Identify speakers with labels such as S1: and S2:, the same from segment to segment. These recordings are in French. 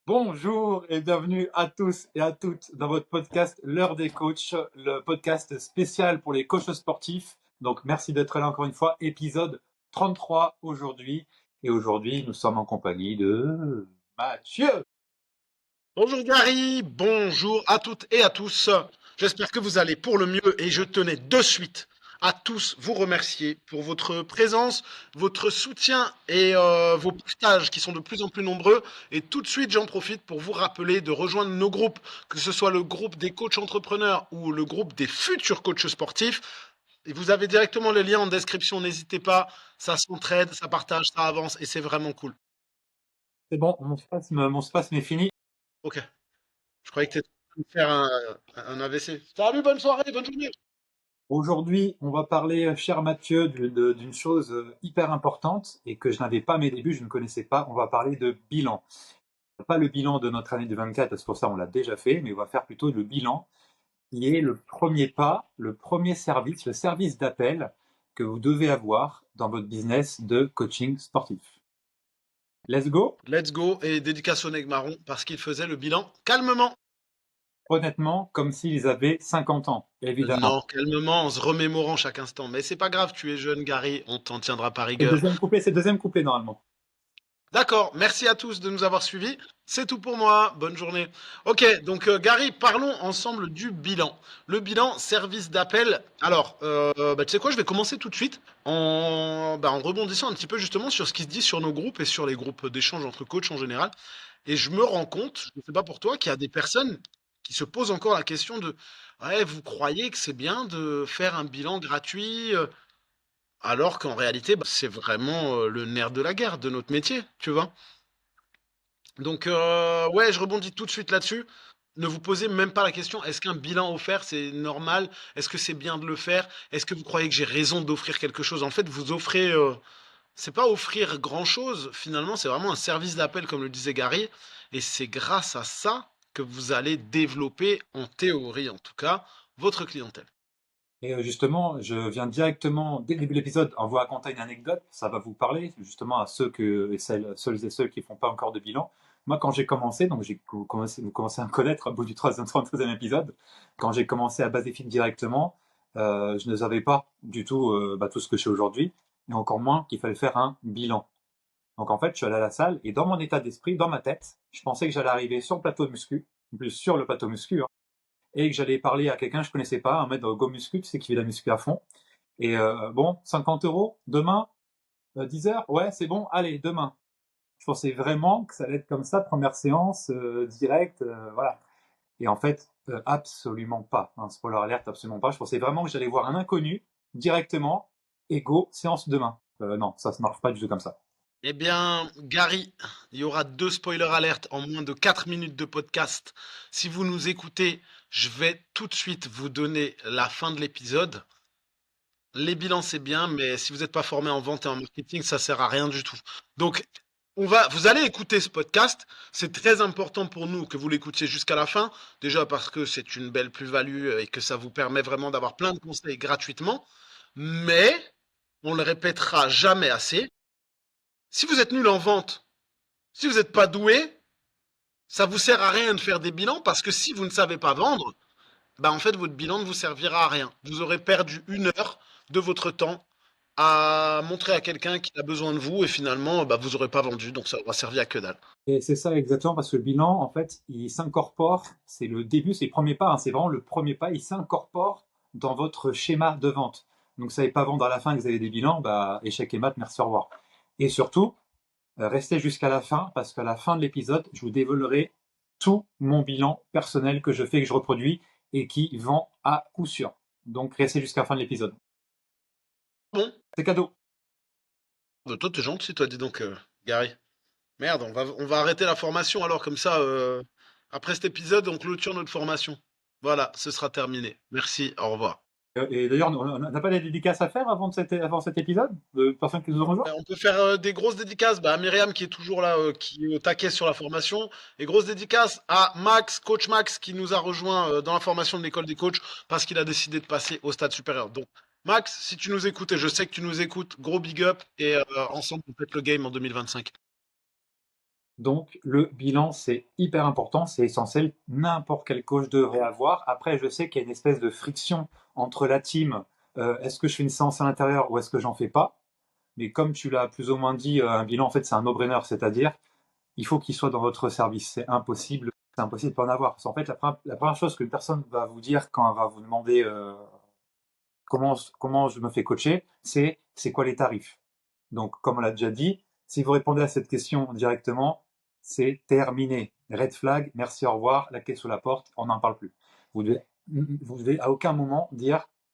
S1: Bonjour et bienvenue à tous et à toutes dans votre podcast L'heure des coachs, le podcast spécial pour les coachs sportifs. Donc merci d'être là encore une fois, épisode 33 aujourd'hui. Et aujourd'hui, nous sommes en compagnie de Mathieu.
S2: Bonjour Gary, bonjour à toutes et à tous. J'espère que vous allez pour le mieux et je tenais de suite à tous vous remercier pour votre présence, votre soutien et vos partages qui sont de plus en plus nombreux. Et tout de suite, j'en profite pour vous rappeler de rejoindre nos groupes, que ce soit le groupe des coachs entrepreneurs ou le groupe des futurs coachs sportifs. Et vous avez directement le lien en description, n'hésitez pas, ça s'entraide, ça partage, ça avance et c'est vraiment cool.
S1: C'est bon, mon spasme est fini.
S2: Ok. Je croyais que tu étais en train de faire un AVC. Salut, bonne soirée, bonne journée.
S1: Aujourd'hui, on va parler, cher Mathieu, d'une chose hyper importante et que je n'avais pas à mes débuts, je ne connaissais pas. On va parler de bilan. Pas le bilan de notre année 2024, parce que pour ça on l'a déjà fait, mais on va faire plutôt le bilan qui est le premier pas, le premier service, le service d'appel que vous devez avoir dans votre business de coaching sportif. Let's go.
S2: Let's go et dédicace au Negmaron parce qu'il faisait le bilan calmement.
S1: Honnêtement, comme s'ils avaient 50 ans, évidemment.
S2: Non, calmement, en se remémorant chaque instant. Mais c'est pas grave, tu es jeune, Gary, on t'en tiendra par
S1: C'est le
S2: rigueur.
S1: deuxième couplet, c'est le deuxième couplet normalement.
S2: D'accord, merci à tous de nous avoir suivis. C'est tout pour moi. Bonne journée. Ok, donc Gary, parlons ensemble du bilan. Le bilan, service d'appel. Alors, tu sais quoi, je vais commencer tout de suite en rebondissant un petit peu justement sur ce qui se dit sur nos groupes et sur les groupes d'échange entre coachs en général. Et je me rends compte, je ne sais pas pour toi, qu'il y a des personnes qui se posent encore la question de, ouais, vous croyez que c'est bien de faire un bilan gratuit alors qu'en réalité, c'est vraiment le nerf de la guerre de notre métier, tu vois? Donc, ouais, je rebondis tout de suite là-dessus. Ne vous posez même pas la question, est-ce qu'un bilan offert, c'est normal? Est-ce que c'est bien de le faire? Est-ce que vous croyez que j'ai raison d'offrir quelque chose? En fait, vous offrez, c'est pas offrir grand-chose, finalement, c'est vraiment un service d'appel, comme le disait Gary, et c'est grâce à ça que vous allez développer, en théorie en tout cas, votre clientèle.
S1: Et justement, je viens directement, dès le début de l'épisode, en vous raconter une anecdote. Ça va vous parler justement à ceux et ceux qui font pas encore de bilan. Moi, quand j'ai commencé, donc vous commencez à me connaître au bout du 33e épisode, quand j'ai commencé à Baséfit directement, je ne savais pas du tout tout ce que je sais aujourd'hui, et encore moins qu'il fallait faire un bilan. Donc en fait, je suis allé à la salle, et dans mon état d'esprit, dans ma tête, je pensais que j'allais arriver sur le plateau de muscu, en plus sur le plateau muscu, hein, et que j'allais parler à quelqu'un que je connaissais pas, un mec de Go Muscu, tu sais, qui fait de la muscu à fond. Et bon, 50 euros, demain, 10 heures, ouais, c'est bon, allez, demain. Je pensais vraiment que ça allait être comme ça, première séance, directe, voilà. Et en fait, absolument pas. Hein, spoiler alert, absolument pas. Je pensais vraiment que j'allais voir un inconnu directement et go, séance demain. Non, ça se marche pas du tout comme ça.
S2: Eh bien, Gary, il y aura 2 spoilers alertes en moins de 4 minutes de podcast. Si vous nous écoutez, je vais tout de suite vous donner la fin de l'épisode. Les bilans, c'est bien, mais si vous n'êtes pas formé en vente et en marketing, ça sert à rien du tout. Donc, vous allez écouter ce podcast. C'est très important pour nous que vous l'écoutiez jusqu'à la fin. Déjà parce que c'est une belle plus-value et que ça vous permet vraiment d'avoir plein de conseils gratuitement. Mais, on le répétera jamais assez. Si vous êtes nul en vente, si vous n'êtes pas doué, ça vous sert à rien de faire des bilans parce que si vous ne savez pas vendre, bah en fait votre bilan ne vous servira à rien. Vous aurez perdu 1 heure de votre temps à montrer à quelqu'un qui a besoin de vous et finalement bah, vous n'aurez pas vendu donc ça aura servi à que dalle.
S1: Et c'est ça exactement parce que le bilan, en fait, il s'incorpore, c'est le début, c'est le premier pas, hein, c'est vraiment le premier pas, il s'incorpore dans votre schéma de vente. Donc, vous savez pas vendre à la fin et que vous avez des bilans, bah, échec et mat, merci, au revoir. Et surtout, restez jusqu'à la fin parce qu'à la fin de l'épisode, je vous dévoilerai tout mon bilan personnel que je fais, que je reproduis et qui vend à coup sûr. Donc, restez jusqu'à la fin de l'épisode.
S2: Bon,
S1: C'est cadeau.
S2: toi t'es gentil toi dis donc Gary. Merde, on va arrêter la formation alors comme ça après cet épisode on clôture notre formation. Voilà, ce sera terminé. Merci, au revoir.
S1: Et d'ailleurs, on n'a pas des dédicaces à faire avant cet épisode de personnes qui nous ont rejoints.
S2: On peut faire des grosses dédicaces à Myriam qui est toujours là, qui est au taquet sur la formation. Et grosses dédicaces à Max, coach Max, qui nous a rejoint dans la formation de l'école des coachs parce qu'il a décidé de passer au stade supérieur. Donc, Max, si tu nous écoutes, et je sais que tu nous écoutes, gros big up et ensemble on pète le game en 2025.
S1: Donc, le bilan, c'est hyper important, c'est essentiel. N'importe quel coach devrait avoir. Après, je sais qu'il y a une espèce de friction entre la team. Est-ce que je fais une séance à l'intérieur ou est-ce que j'en fais pas? Mais comme tu l'as plus ou moins dit, un bilan, en fait, c'est un no-brainer, c'est-à-dire, il faut qu'il soit dans votre service. C'est impossible de pas en avoir. Parce qu'en fait, la première chose qu'une personne va vous dire quand elle va vous demander comment je me fais coacher, c'est quoi les tarifs. Donc, comme on l'a déjà dit, si vous répondez à cette question directement, c'est terminé. Red flag, merci, au revoir, la clé sous la porte, on n'en parle plus. Vous devez à aucun moment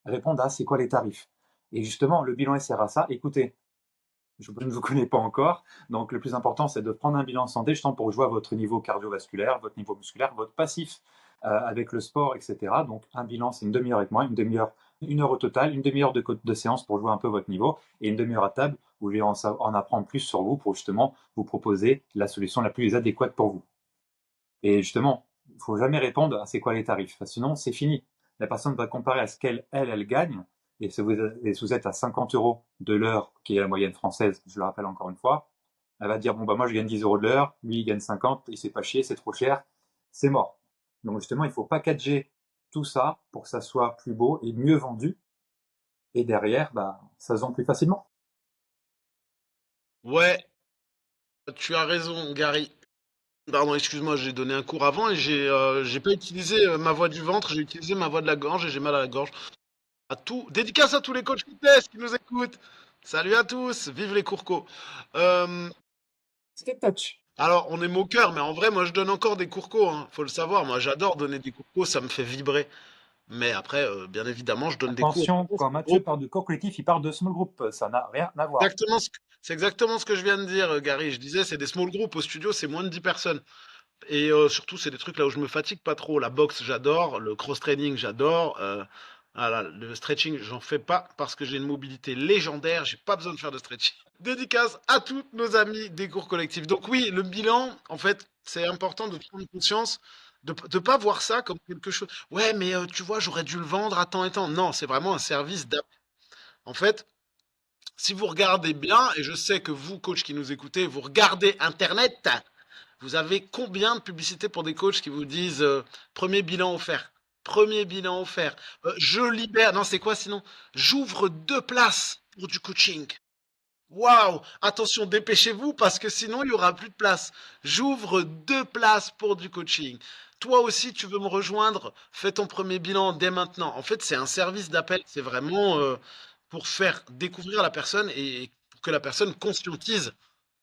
S1: répondre à c'est quoi les tarifs. Et justement, le bilan sert à ça. Écoutez, je ne vous connais pas encore, donc le plus important, c'est de prendre un bilan de santé, justement pour jouer à votre niveau cardiovasculaire, votre niveau musculaire, votre passif avec le sport, etc. Donc un bilan, c'est une demi-heure avec moi, une demi-heure, 1 heure au total, une demi-heure de séance pour jouer un peu votre niveau, et une demi-heure à table où je vais en apprendre plus sur vous pour justement vous proposer la solution la plus adéquate pour vous. Et justement, il ne faut jamais répondre à c'est quoi les tarifs, sinon c'est fini. La personne va comparer à ce elle gagne, et si vous êtes à 50 euros de l'heure, qui est la moyenne française, je le rappelle encore une fois, elle va dire, bon bah moi je gagne 10 euros de l'heure, lui il gagne 50, il s'est pas chier, c'est trop cher, c'est mort. Donc justement, il ne faut packager tout ça pour que ça soit plus beau et mieux vendu, et derrière, bah, ça se vend plus facilement.
S2: Ouais, tu as raison, Gary. Pardon, excuse-moi, j'ai donné un cours avant et j'ai pas utilisé ma voix du ventre, j'ai utilisé ma voix de la gorge et j'ai mal à la gorge. Dédicace à tous les coachs fitness qui nous écoutent. Salut à tous, vive les courcos. Euh,
S1: C'était touch.
S2: alors, on est moqueur, mais en vrai, moi je donne encore des courcos, hein, faut le savoir. Moi j'adore donner des courcos, ça me fait vibrer. Mais après, bien évidemment, je donne des cours.
S1: Attention, quand Mathieu parle de corps collectif, il parle de small group, ça n'a rien à voir.
S2: C'est exactement ce que je viens de dire, Gary. Je disais, c'est des small groups au studio, c'est moins de 10 personnes. Et surtout, c'est des trucs là où je me fatigue pas trop. La boxe, j'adore. Le cross-training, j'adore. Voilà, le stretching, j'en fais pas parce que j'ai une mobilité légendaire. J'ai pas besoin de faire de stretching. Dédicace à tous nos amis des cours collectifs. Donc oui, le bilan, en fait, c'est important de prendre conscience, de ne pas voir ça comme quelque chose. Ouais, mais tu vois, j'aurais dû le vendre à temps et temps. Non, c'est vraiment un service d'app. En fait, si vous regardez bien, et je sais que vous, coach qui nous écoutez, vous regardez Internet, vous avez combien de publicités pour des coachs qui vous disent premier bilan offert, premier bilan offert, je libère, non c'est quoi sinon, j'ouvre 2 places pour du coaching. Waouh, attention, dépêchez-vous parce que sinon il y aura plus de place. J'ouvre 2 places pour du coaching. Toi aussi, tu veux me rejoindre? Fais ton premier bilan dès maintenant. En fait, c'est un service d'appel. C'est vraiment pour faire découvrir la personne et pour que la personne conscientise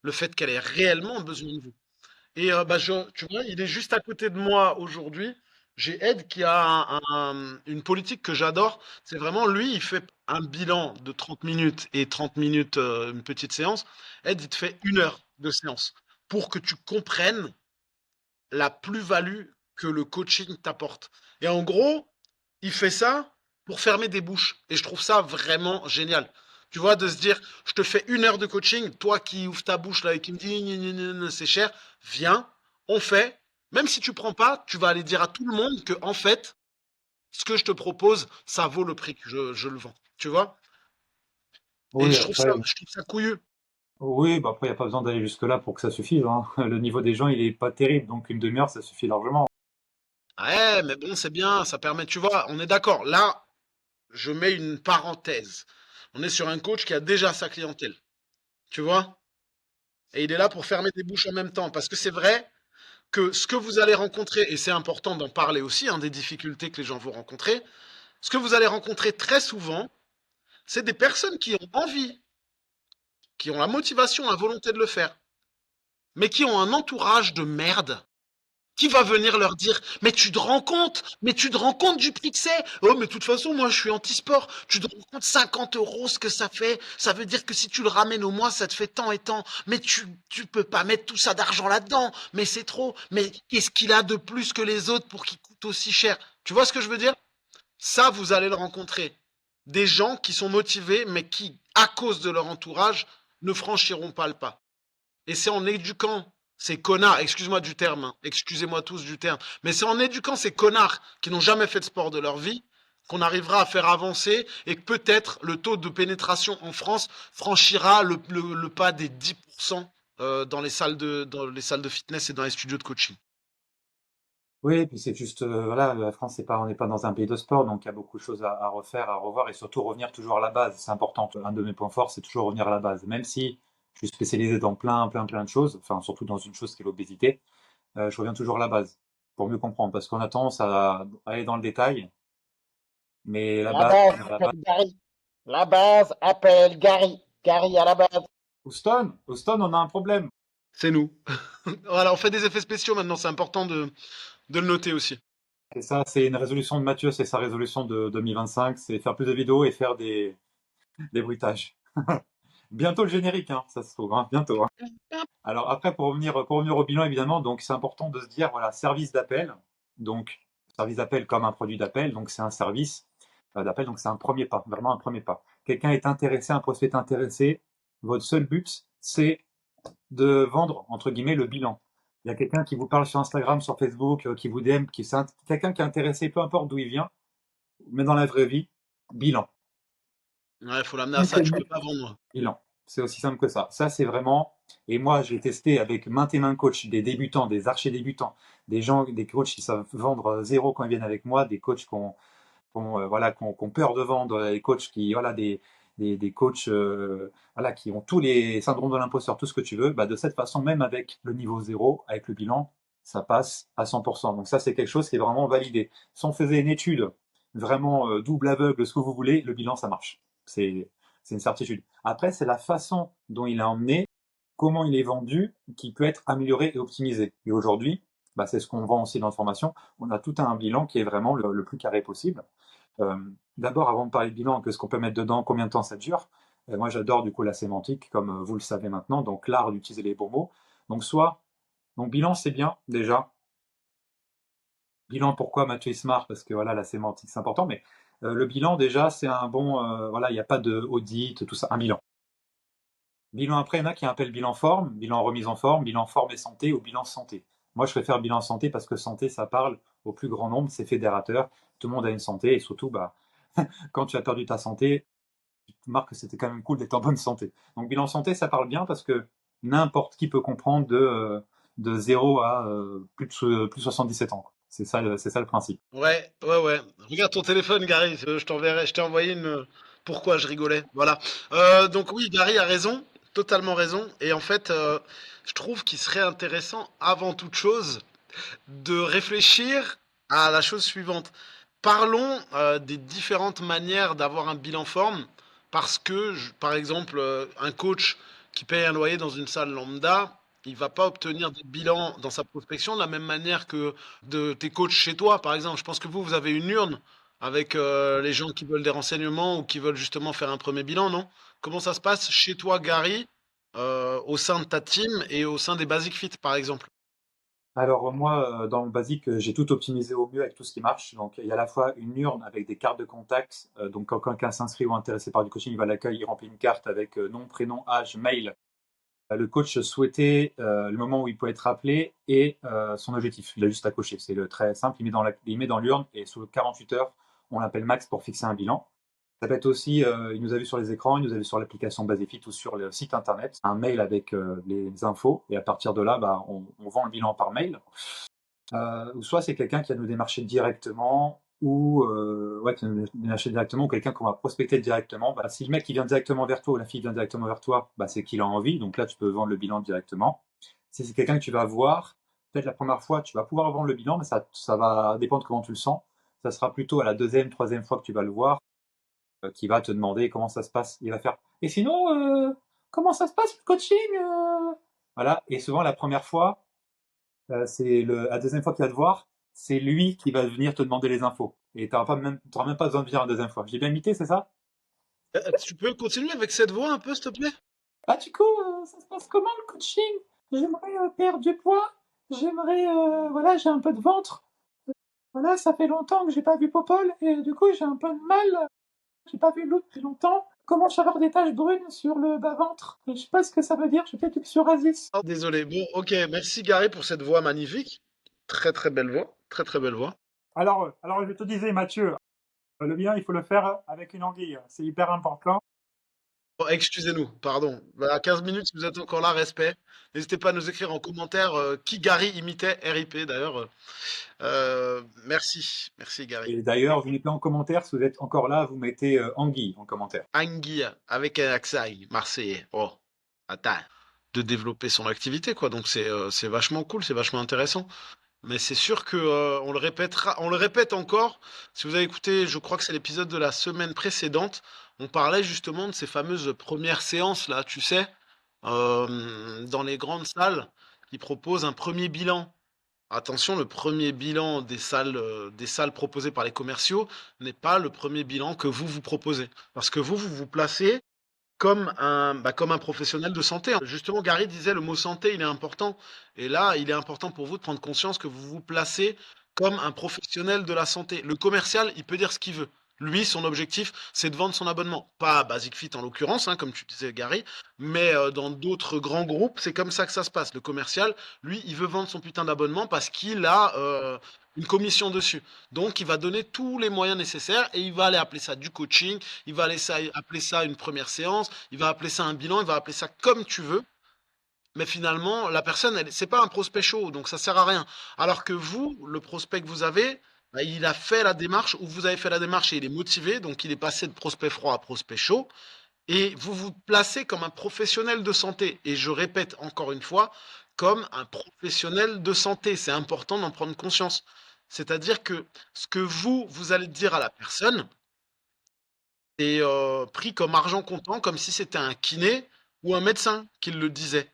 S2: le fait qu'elle ait réellement besoin de vous. Et bah, tu vois, il est juste à côté de moi aujourd'hui. J'ai Ed qui a une politique que j'adore. C'est vraiment lui, il fait un bilan de 30 minutes et 30 minutes, une petite séance. Ed, il te fait 1 heure de séance pour que tu comprennes la plus-value que le coaching t'apporte. Et en gros, il fait ça pour fermer des bouches. Et je trouve ça vraiment génial. Tu vois, de se dire, je te fais 1 heure de coaching, toi qui ouvres ta bouche là et qui me dis, gna, gna, gna, gna, c'est cher, viens, on fait. Même si tu prends pas, tu vas aller dire à tout le monde que, en fait, ce que je te propose, ça vaut le prix que je le vends. Tu vois? Et
S1: Oui, après,
S2: je trouve ça couillu.
S1: oui, bah après, il n'y a pas besoin d'aller jusque-là pour que ça suffise, hein. Le niveau des gens, il est pas terrible, donc une demi-heure, ça suffit largement.
S2: Ouais, mais bon, c'est bien, ça permet, tu vois, on est d'accord. Là, je mets une parenthèse. On est sur un coach qui a déjà sa clientèle. Tu vois? Et il est là pour fermer des bouches en même temps. Parce que c'est vrai que ce que vous allez rencontrer, et c'est important d'en parler aussi, hein, des difficultés que les gens vont rencontrer, ce que vous allez rencontrer très souvent, c'est des personnes qui ont envie, qui ont la motivation, la volonté de le faire, mais qui ont un entourage de merde. Qui va venir leur dire, mais tu te rends compte, mais tu te rends compte du prix que c'est? Oh, mais de toute façon, moi, je suis anti-sport. Tu te rends compte 50 euros ce que ça fait? Ça veut dire que si tu le ramènes au mois, ça te fait tant et tant. Mais tu peux pas mettre tout ça d'argent là-dedans. Mais c'est trop. Mais qu'est-ce qu'il a de plus que les autres pour qu'il coûte aussi cher? Tu vois ce que je veux dire? Ça, vous allez le rencontrer. Des gens qui sont motivés, mais qui, à cause de leur entourage, ne franchiront pas le pas. Et c'est en éduquant ces connards, excuse-moi du terme, hein, excusez-moi tous du terme, mais c'est en éduquant ces connards qui n'ont jamais fait de sport de leur vie qu'on arrivera à faire avancer et que peut-être le taux de pénétration en France franchira le pas des 10%. dans les salles de fitness et dans les studios de coaching.
S1: Oui, puis c'est juste, voilà, la France, on n'est pas dans un pays de sport, donc il y a beaucoup de choses à refaire, à revoir, et surtout revenir toujours à la base. C'est important. Un de mes points forts, c'est toujours revenir à la base. Même si je suis spécialisé dans plein de choses, enfin surtout dans une chose qui est l'obésité, je reviens toujours à la base pour mieux comprendre, parce qu'on a tendance à aller dans le détail, mais
S3: La base appelle Gary. La base appelle Gary. Gary à la base.
S1: Houston, on a un problème.
S2: C'est nous. Voilà, on fait des effets spéciaux maintenant, c'est important de le noter aussi.
S1: Et ça, c'est une résolution de Mathieu, c'est sa résolution de 2025, c'est faire plus de vidéos et faire des bruitages. Bientôt le générique, hein, ça se trouve, hein, bientôt, hein. Alors après, pour revenir au bilan, évidemment, donc c'est important de se dire, voilà, service d'appel. Donc, service d'appel comme un produit d'appel, donc c'est un service d'appel, donc c'est un premier pas, vraiment un premier pas. Quelqu'un est intéressé, un prospect est intéressé, votre seul but, c'est de vendre, entre guillemets, le bilan. Il y a quelqu'un qui vous parle sur Instagram, sur Facebook, qui vous DM, quelqu'un qui est intéressé, peu importe d'où il vient, mais dans la vraie vie, bilan.
S2: Ouais, faut l'amener à
S1: Un
S2: ça,
S1: seul
S2: tu
S1: mot,
S2: peux pas vendre.
S1: bilan. C'est aussi simple que ça. Ça, c'est vraiment. Et moi, j'ai testé avec maintes et maints coachs, des débutants, des archi-débutants, des gens, des coachs qui savent vendre zéro quand ils viennent avec moi, des coachs voilà, qui ont peur de vendre, des coachs qui, voilà, des coachs voilà, qui ont tous les syndromes de l'imposteur, tout ce que tu veux. Bah, de cette façon, même avec le niveau zéro, avec le bilan, ça passe à 100%. Donc ça, c'est quelque chose qui est vraiment validé. Si on faisait une étude vraiment double aveugle, ce que vous voulez, le bilan, ça marche. C'est une certitude. Après, c'est la façon dont il est emmené, comment il est vendu, qui peut être amélioré et optimisé. Et aujourd'hui, bah, c'est ce qu'on vend aussi dans la formation, on a tout un bilan qui est vraiment le plus carré possible. Euh, D'abord, avant de parler de bilan, que ce qu'on peut mettre dedans, combien de temps ça dure, moi j'adore du coup la sémantique, comme vous le savez maintenant, donc l'art d'utiliser les bons mots. Donc donc bilan c'est bien déjà. Bilan pourquoi Mathieu est smart, parce que voilà la sémantique c'est important, mais le bilan déjà c'est un bon, voilà il n'y a pas de audit, tout ça, un bilan. Bilan après, il y en a qui appellent bilan forme, bilan remise en forme et santé ou bilan santé. Moi, je préfère bilan santé parce que santé, ça parle au plus grand nombre, c'est fédérateur. Tout le monde a une santé et surtout, bah, quand tu as perdu ta santé, tu te marques que c'était quand même cool d'être en bonne santé. Donc, bilan santé, ça parle bien parce que n'importe qui peut comprendre de 0 à plus de 77 ans. C'est ça le principe.
S2: Ouais, ouais, ouais. Regarde ton téléphone, Gary. Je t'enverrai, je t'ai envoyé une. Pourquoi je rigolais. Voilà. Donc oui, Gary a raison, totalement raison. Et en fait, je trouve qu'il serait intéressant, avant toute chose, de réfléchir à la chose suivante. Parlons des différentes manières d'avoir un bilan forme, parce que, par exemple, un coach qui paye un loyer dans une salle lambda, il va pas obtenir de bilan dans sa prospection de la même manière que de tes coachs chez toi, par exemple. Je pense que vous avez une urne avec les gens qui veulent des renseignements ou qui veulent justement faire un premier bilan, non? Comment ça se passe chez toi, Gary, au sein de ta team et au sein des Basic Fit, par exemple?
S1: Alors moi, dans le basique, j'ai tout optimisé au mieux avec tout ce qui marche. Donc il y a à la fois une urne avec des cartes de contact. Donc quand quelqu'un s'inscrit ou est intéressé par du coaching, il va à l'accueil, il remplit une carte avec nom, prénom, âge, mail. Le coach souhaitait le moment où il peut être appelé et son objectif. Il a juste à cocher. C'est le très simple. Il met dans l'urne et sous 48 heures, on l'appelle Max pour fixer un bilan. Ça peut être aussi, il nous a vu sur les écrans, il nous a vu sur l'application Basifit ou sur le site internet, un mail avec les infos, et à partir de là, bah, on vend le bilan par mail. Ou soit c'est quelqu'un qui va nous démarcher directement, ou ouais, qui va nous démarcher directement, ou quelqu'un qu'on va prospecter directement. Bah, si le mec il vient directement vers toi ou la fille vient directement vers toi, bah, c'est qu'il a envie, donc là tu peux vendre le bilan directement. Si c'est quelqu'un que tu vas voir, peut-être la première fois tu vas pouvoir vendre le bilan, mais ça va dépendre de comment tu le sens. Ça sera plutôt à la deuxième, troisième fois que tu vas le voir, qui va te demander comment ça se passe. Il va faire et sinon, comment ça se passe le coaching Voilà, et souvent la première fois, la deuxième fois qu'il va te voir, c'est lui qui va venir te demander les infos. Et t'auras même pas besoin de venir la deuxième fois. J'ai bien imité, c'est ça?
S2: Tu peux continuer avec cette voix un peu, s'il te plaît?
S1: Ah, du coup, ça se passe comment le coaching? J'aimerais perdre du poids. J'aimerais, voilà, j'ai un peu de ventre. Voilà, ça fait longtemps que j'ai pas vu Popol et du coup j'ai un peu de mal. J'ai pas vu l'eau depuis longtemps. Comment avoir des taches brunes sur le bas-ventre? Je sais pas ce que ça veut dire. J'ai peut-être du psoriasis.
S2: Oh, désolé. Bon, ok. Merci, Gary, pour cette voix magnifique. Très, très belle voix. Très, très belle voix.
S1: Alors, je te disais, Mathieu, le bilan, il faut le faire avec une anguille. C'est hyper important.
S2: Oh, excusez-nous, pardon. Bah, à 15 minutes, si vous êtes encore là, respect. N'hésitez pas à nous écrire en commentaire qui Gary imitait, RIP d'ailleurs. Merci, merci Gary.
S1: Et d'ailleurs, vous mettez en commentaire, si vous êtes encore là, vous mettez Anguille en commentaire.
S2: Anguille, avec un accent marseillais. Oh, attends. De développer son activité, quoi. Donc c'est vachement cool, c'est vachement intéressant. Mais c'est sûr que on le répétera, on le répète encore. Si vous avez écouté, je crois que c'est l'épisode de la semaine précédente, on parlait justement de ces fameuses premières séances là, tu sais, dans les grandes salles qui proposent un premier bilan. Attention, le premier bilan des salles proposées par les commerciaux n'est pas le premier bilan que vous vous proposez. Parce que vous vous placez comme un professionnel de santé, hein. Justement, Gary disait le mot santé, il est important. Et là, il est important pour vous de prendre conscience que vous vous placez comme un professionnel de la santé. Le commercial, il peut dire ce qu'il veut. Lui, son objectif, c'est de vendre son abonnement. Pas à Basic Fit en l'occurrence, hein, comme tu disais, Gary, mais dans d'autres grands groupes, c'est comme ça que ça se passe. Le commercial, lui, il veut vendre son putain d'abonnement parce qu'il a une commission dessus. Donc, il va donner tous les moyens nécessaires et il va aller appeler ça du coaching, il va appeler ça une première séance, il va appeler ça un bilan, il va appeler ça comme tu veux. Mais finalement, la personne, c'est pas un prospect chaud, donc ça sert à rien. Alors que vous, le prospect que vous avez, bah, il a fait la démarche, ou vous avez fait la démarche et il est motivé, donc il est passé de prospect froid à prospect chaud, et vous vous placez comme un professionnel de santé. Et je répète encore une fois, comme un professionnel de santé. C'est important d'en prendre conscience. C'est-à-dire que ce que vous allez dire à la personne, est pris comme argent comptant, comme si c'était un kiné ou un médecin qui le disait.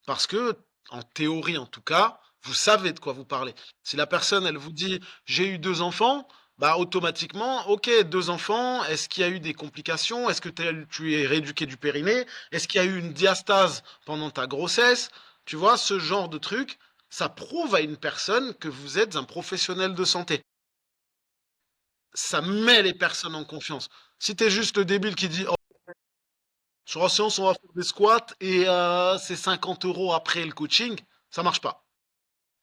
S2: Parce que, en théorie en tout cas, vous savez de quoi vous parlez. Si la personne, elle vous dit j'ai eu 2 enfants, bah automatiquement, ok, 2 enfants, est-ce qu'il y a eu des complications? Est-ce que tu es rééduqué du périnée? Est-ce qu'il y a eu une diastase pendant ta grossesse? Tu vois, ce genre de truc, ça prouve à une personne que vous êtes un professionnel de santé. Ça met les personnes en confiance. Si t'es juste le débile qui dit sur la séance, on va faire des squats et c'est 50 euros après le coaching. Ça marche pas.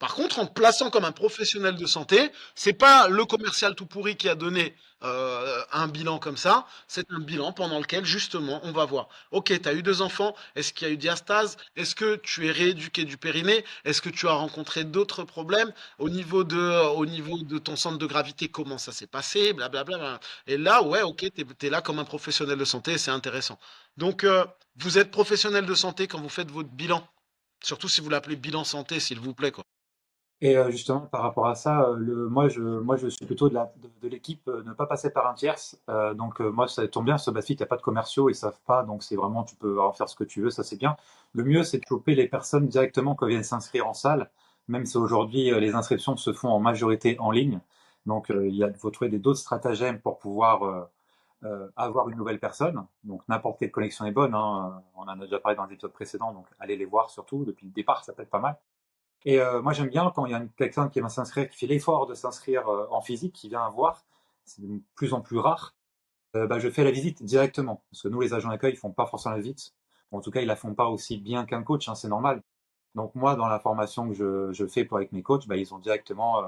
S2: Par contre, en te plaçant comme un professionnel de santé, c'est pas le commercial tout pourri qui a donné un bilan comme ça. C'est un bilan pendant lequel, justement, on va voir. Ok, tu as eu 2 enfants. Est-ce qu'il y a eu diastase? Est-ce que tu es rééduqué du périnée? Est-ce que tu as rencontré d'autres problèmes au niveau de ton centre de gravité? Comment ça s'est passé? Blablabla. Et là, ouais, ok, tu es là comme un professionnel de santé. C'est intéressant. Donc, vous êtes professionnel de santé quand vous faites votre bilan. Surtout si vous l'appelez bilan santé, s'il vous plaît, quoi.
S1: Et justement, par rapport à ça, moi, je suis plutôt de l'équipe ne pas passer par un tierce. Donc, moi, ça tombe bien, ce BuzzFeed, il n'y a pas de commerciaux, ils savent pas. Donc, c'est vraiment, tu peux en faire ce que tu veux, ça c'est bien. Le mieux, c'est de choper les personnes directement quand elles viennent s'inscrire en salle, même si aujourd'hui, les inscriptions se font en majorité en ligne. Donc, il faut trouver d'autres stratagèmes pour pouvoir avoir une nouvelle personne. Donc, n'importe quelle connexion est bonne, hein. On en a déjà parlé dans les épisodes précédents, donc allez les voir surtout. Depuis le départ, ça peut être pas mal. Et moi, j'aime bien quand il y a quelqu'un qui va s'inscrire, qui fait l'effort de s'inscrire en physique, qui vient voir, c'est de plus en plus rare, bah, je fais la visite directement. Parce que nous, les agents d'accueil, ils font pas forcément la visite. En tout cas, ils la font pas aussi bien qu'un coach, hein, c'est normal. Donc moi, dans la formation que je fais avec mes coachs, bah, ils ont directement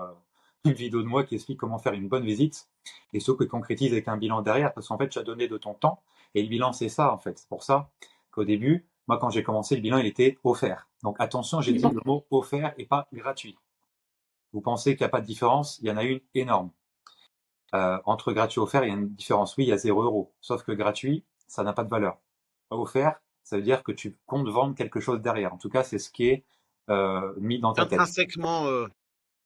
S1: une vidéo de moi qui explique comment faire une bonne visite et ce que concrétise avec un bilan derrière. Parce qu'en fait, tu as donné de ton temps et le bilan, c'est ça, en fait. C'est pour ça qu'au début, moi, quand j'ai commencé, le bilan, il était offert. Donc attention, j'ai dit le mot offert et pas gratuit. Vous pensez qu'il n'y a pas de différence? Il y en a une énorme. Entre gratuit et offert, il y a une différence. Oui, il y a 0 €. Sauf que gratuit, ça n'a pas de valeur. Offert, ça veut dire que tu comptes vendre quelque chose derrière. En tout cas, c'est ce qui est mis dans ta tête.
S2: Intrinsèquement,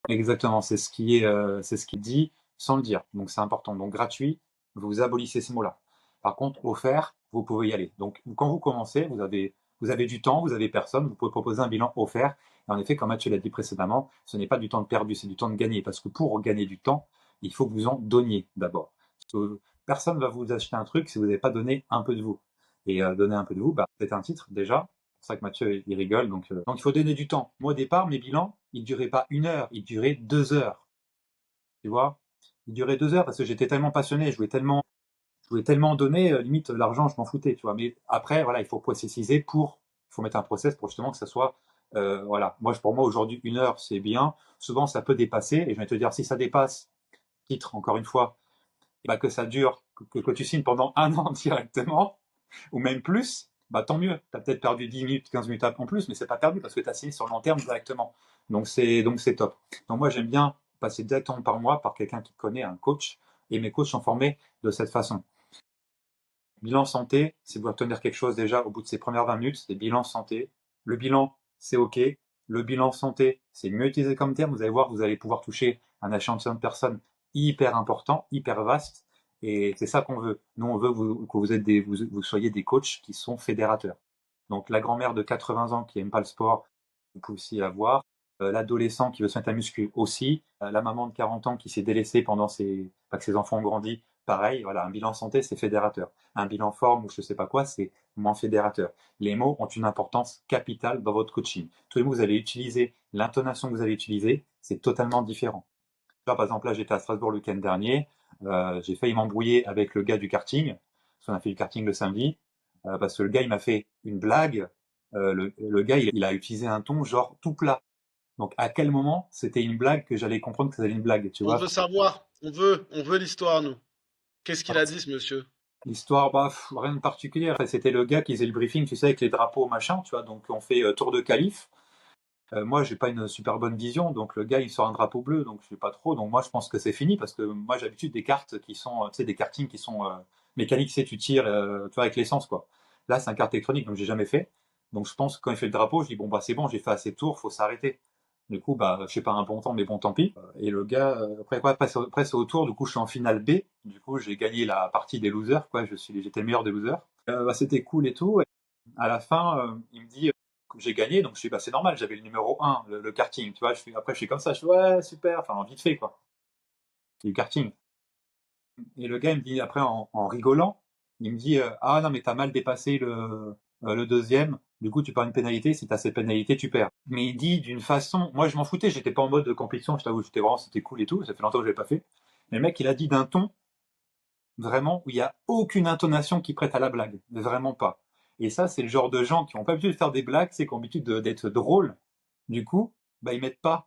S1: Exactement, c'est ce qu'il dit sans le dire. Donc c'est important. Donc gratuit, vous abolissez ce mot-là. Par contre, offert, vous pouvez y aller. Donc quand vous commencez, vous avez du temps, vous avez personne, vous pouvez proposer un bilan offert. Et en effet, comme Mathieu l'a dit précédemment, ce n'est pas du temps de perdu, c'est du temps de gagné. Parce que pour gagner du temps, il faut que vous en donniez d'abord. Personne ne va vous acheter un truc si vous n'avez pas donné un peu de vous. Et donner un peu de vous, bah, c'est un titre déjà. C'est pour ça que Mathieu il rigole. Donc il faut donner du temps. Moi au départ, mes bilans, ils duraient pas 1 heure, ils duraient 2 heures. Tu vois? Ils duraient 2 heures parce que j'étais tellement passionné, je voulais tellement donner, limite l'argent, je m'en foutais, tu vois. Mais après, voilà, il faut processiser il faut mettre un process pour justement que ça soit, voilà. Pour moi aujourd'hui, 1 heure, c'est bien. Souvent, ça peut dépasser. Et je vais te dire, si ça dépasse, titre, encore une fois, bah, que ça dure, que tu signes pendant un an directement, ou même plus, bah tant mieux. Tu as peut-être perdu 10 minutes, 15 minutes en plus, mais c'est pas perdu parce que tu as signé sur le long terme directement. Donc c'est top. Donc moi j'aime bien passer directement par moi, par quelqu'un qui connaît, un coach, et mes coachs sont formés de cette façon. Bilan santé, si vous retenir quelque chose déjà au bout de ces premières 20 minutes, c'est bilan santé. Le bilan, c'est OK. Le bilan santé, c'est mieux utilisé comme terme. Vous allez voir, vous allez pouvoir toucher un échantillon de personnes hyper important, hyper vaste. Et c'est ça qu'on veut. Nous, on veut que vous soyez des coachs qui sont fédérateurs. Donc, la grand-mère de 80 ans qui n'aime pas le sport, vous pouvez aussi la voir. L'adolescent qui veut se mettre à muscu aussi. La maman de 40 ans qui s'est délaissée pendant que ses enfants ont grandi. Pareil, voilà, un bilan santé, c'est fédérateur. Un bilan forme ou je sais pas quoi, c'est moins fédérateur. Les mots ont une importance capitale dans votre coaching. Tous les mots que vous allez utiliser, l'intonation que vous allez utiliser, c'est totalement différent. Là, par exemple, là, j'étais à Strasbourg le week-end dernier, j'ai failli m'embrouiller avec le gars du karting, parce qu'on a fait du karting le samedi, parce que le gars, il m'a fait une blague, le gars, il a utilisé un ton genre tout plat. Donc, à quel moment c'était une blague que j'allais comprendre que c'était une blague, tu
S2: On
S1: vois?
S2: veut savoir, on veut l'histoire, nous. Qu'est-ce qu'il a dit, ce monsieur?
S1: L'histoire, bah, rien de particulier. Enfin, c'était le gars qui faisait le briefing, tu sais, avec les drapeaux, machin, tu vois. Donc, on fait tour de qualif. Moi, j'ai pas une super bonne vision, donc le gars, il sort un drapeau bleu, donc je sais pas trop. Donc, moi, je pense que c'est fini parce que moi, j'ai l'habitude des cartes qui sont, tu sais, des kartings qui sont mécaniques, tu sais, tu tires, tu vois, avec l'essence, quoi. Là, c'est un kart électronique, donc j'ai jamais fait. Donc, je pense que quand il fait le drapeau, je dis, bon, bah, c'est bon, j'ai fait assez de tours, faut s'arrêter. Du coup, bah, je sais pas un bon temps, mais bon, tant pis. Et le gars, après, c'est au tour, du coup, je suis en finale B. Du coup, j'ai gagné la partie des losers, quoi. J'étais le meilleur des losers. Bah, c'était cool et tout. Et à la fin, il me dit, j'ai gagné, donc je suis, bah, c'est normal, j'avais le numéro 1, le karting, tu vois. Après, je suis comme ça, je suis, ouais, super, enfin, vite fait, quoi. C'est du karting. Et le gars, il me dit, après, en rigolant, il me dit, ah non, mais t'as mal dépassé le deuxième, du coup, tu perds une pénalité, si t'as cette pénalité, tu perds. Mais il dit d'une façon, moi, je m'en foutais, j'étais pas en mode de compétition, je t'avoue, c'était cool et tout, ça fait longtemps que je l'ai pas fait. Mais le mec, il a dit d'un ton, vraiment, où il y a aucune intonation qui prête à la blague. Vraiment pas. Et ça, c'est le genre de gens qui ont pas l'habitude de faire des blagues, c'est qui ont l'habitude d'être drôles. Du coup, bah, ils mettent pas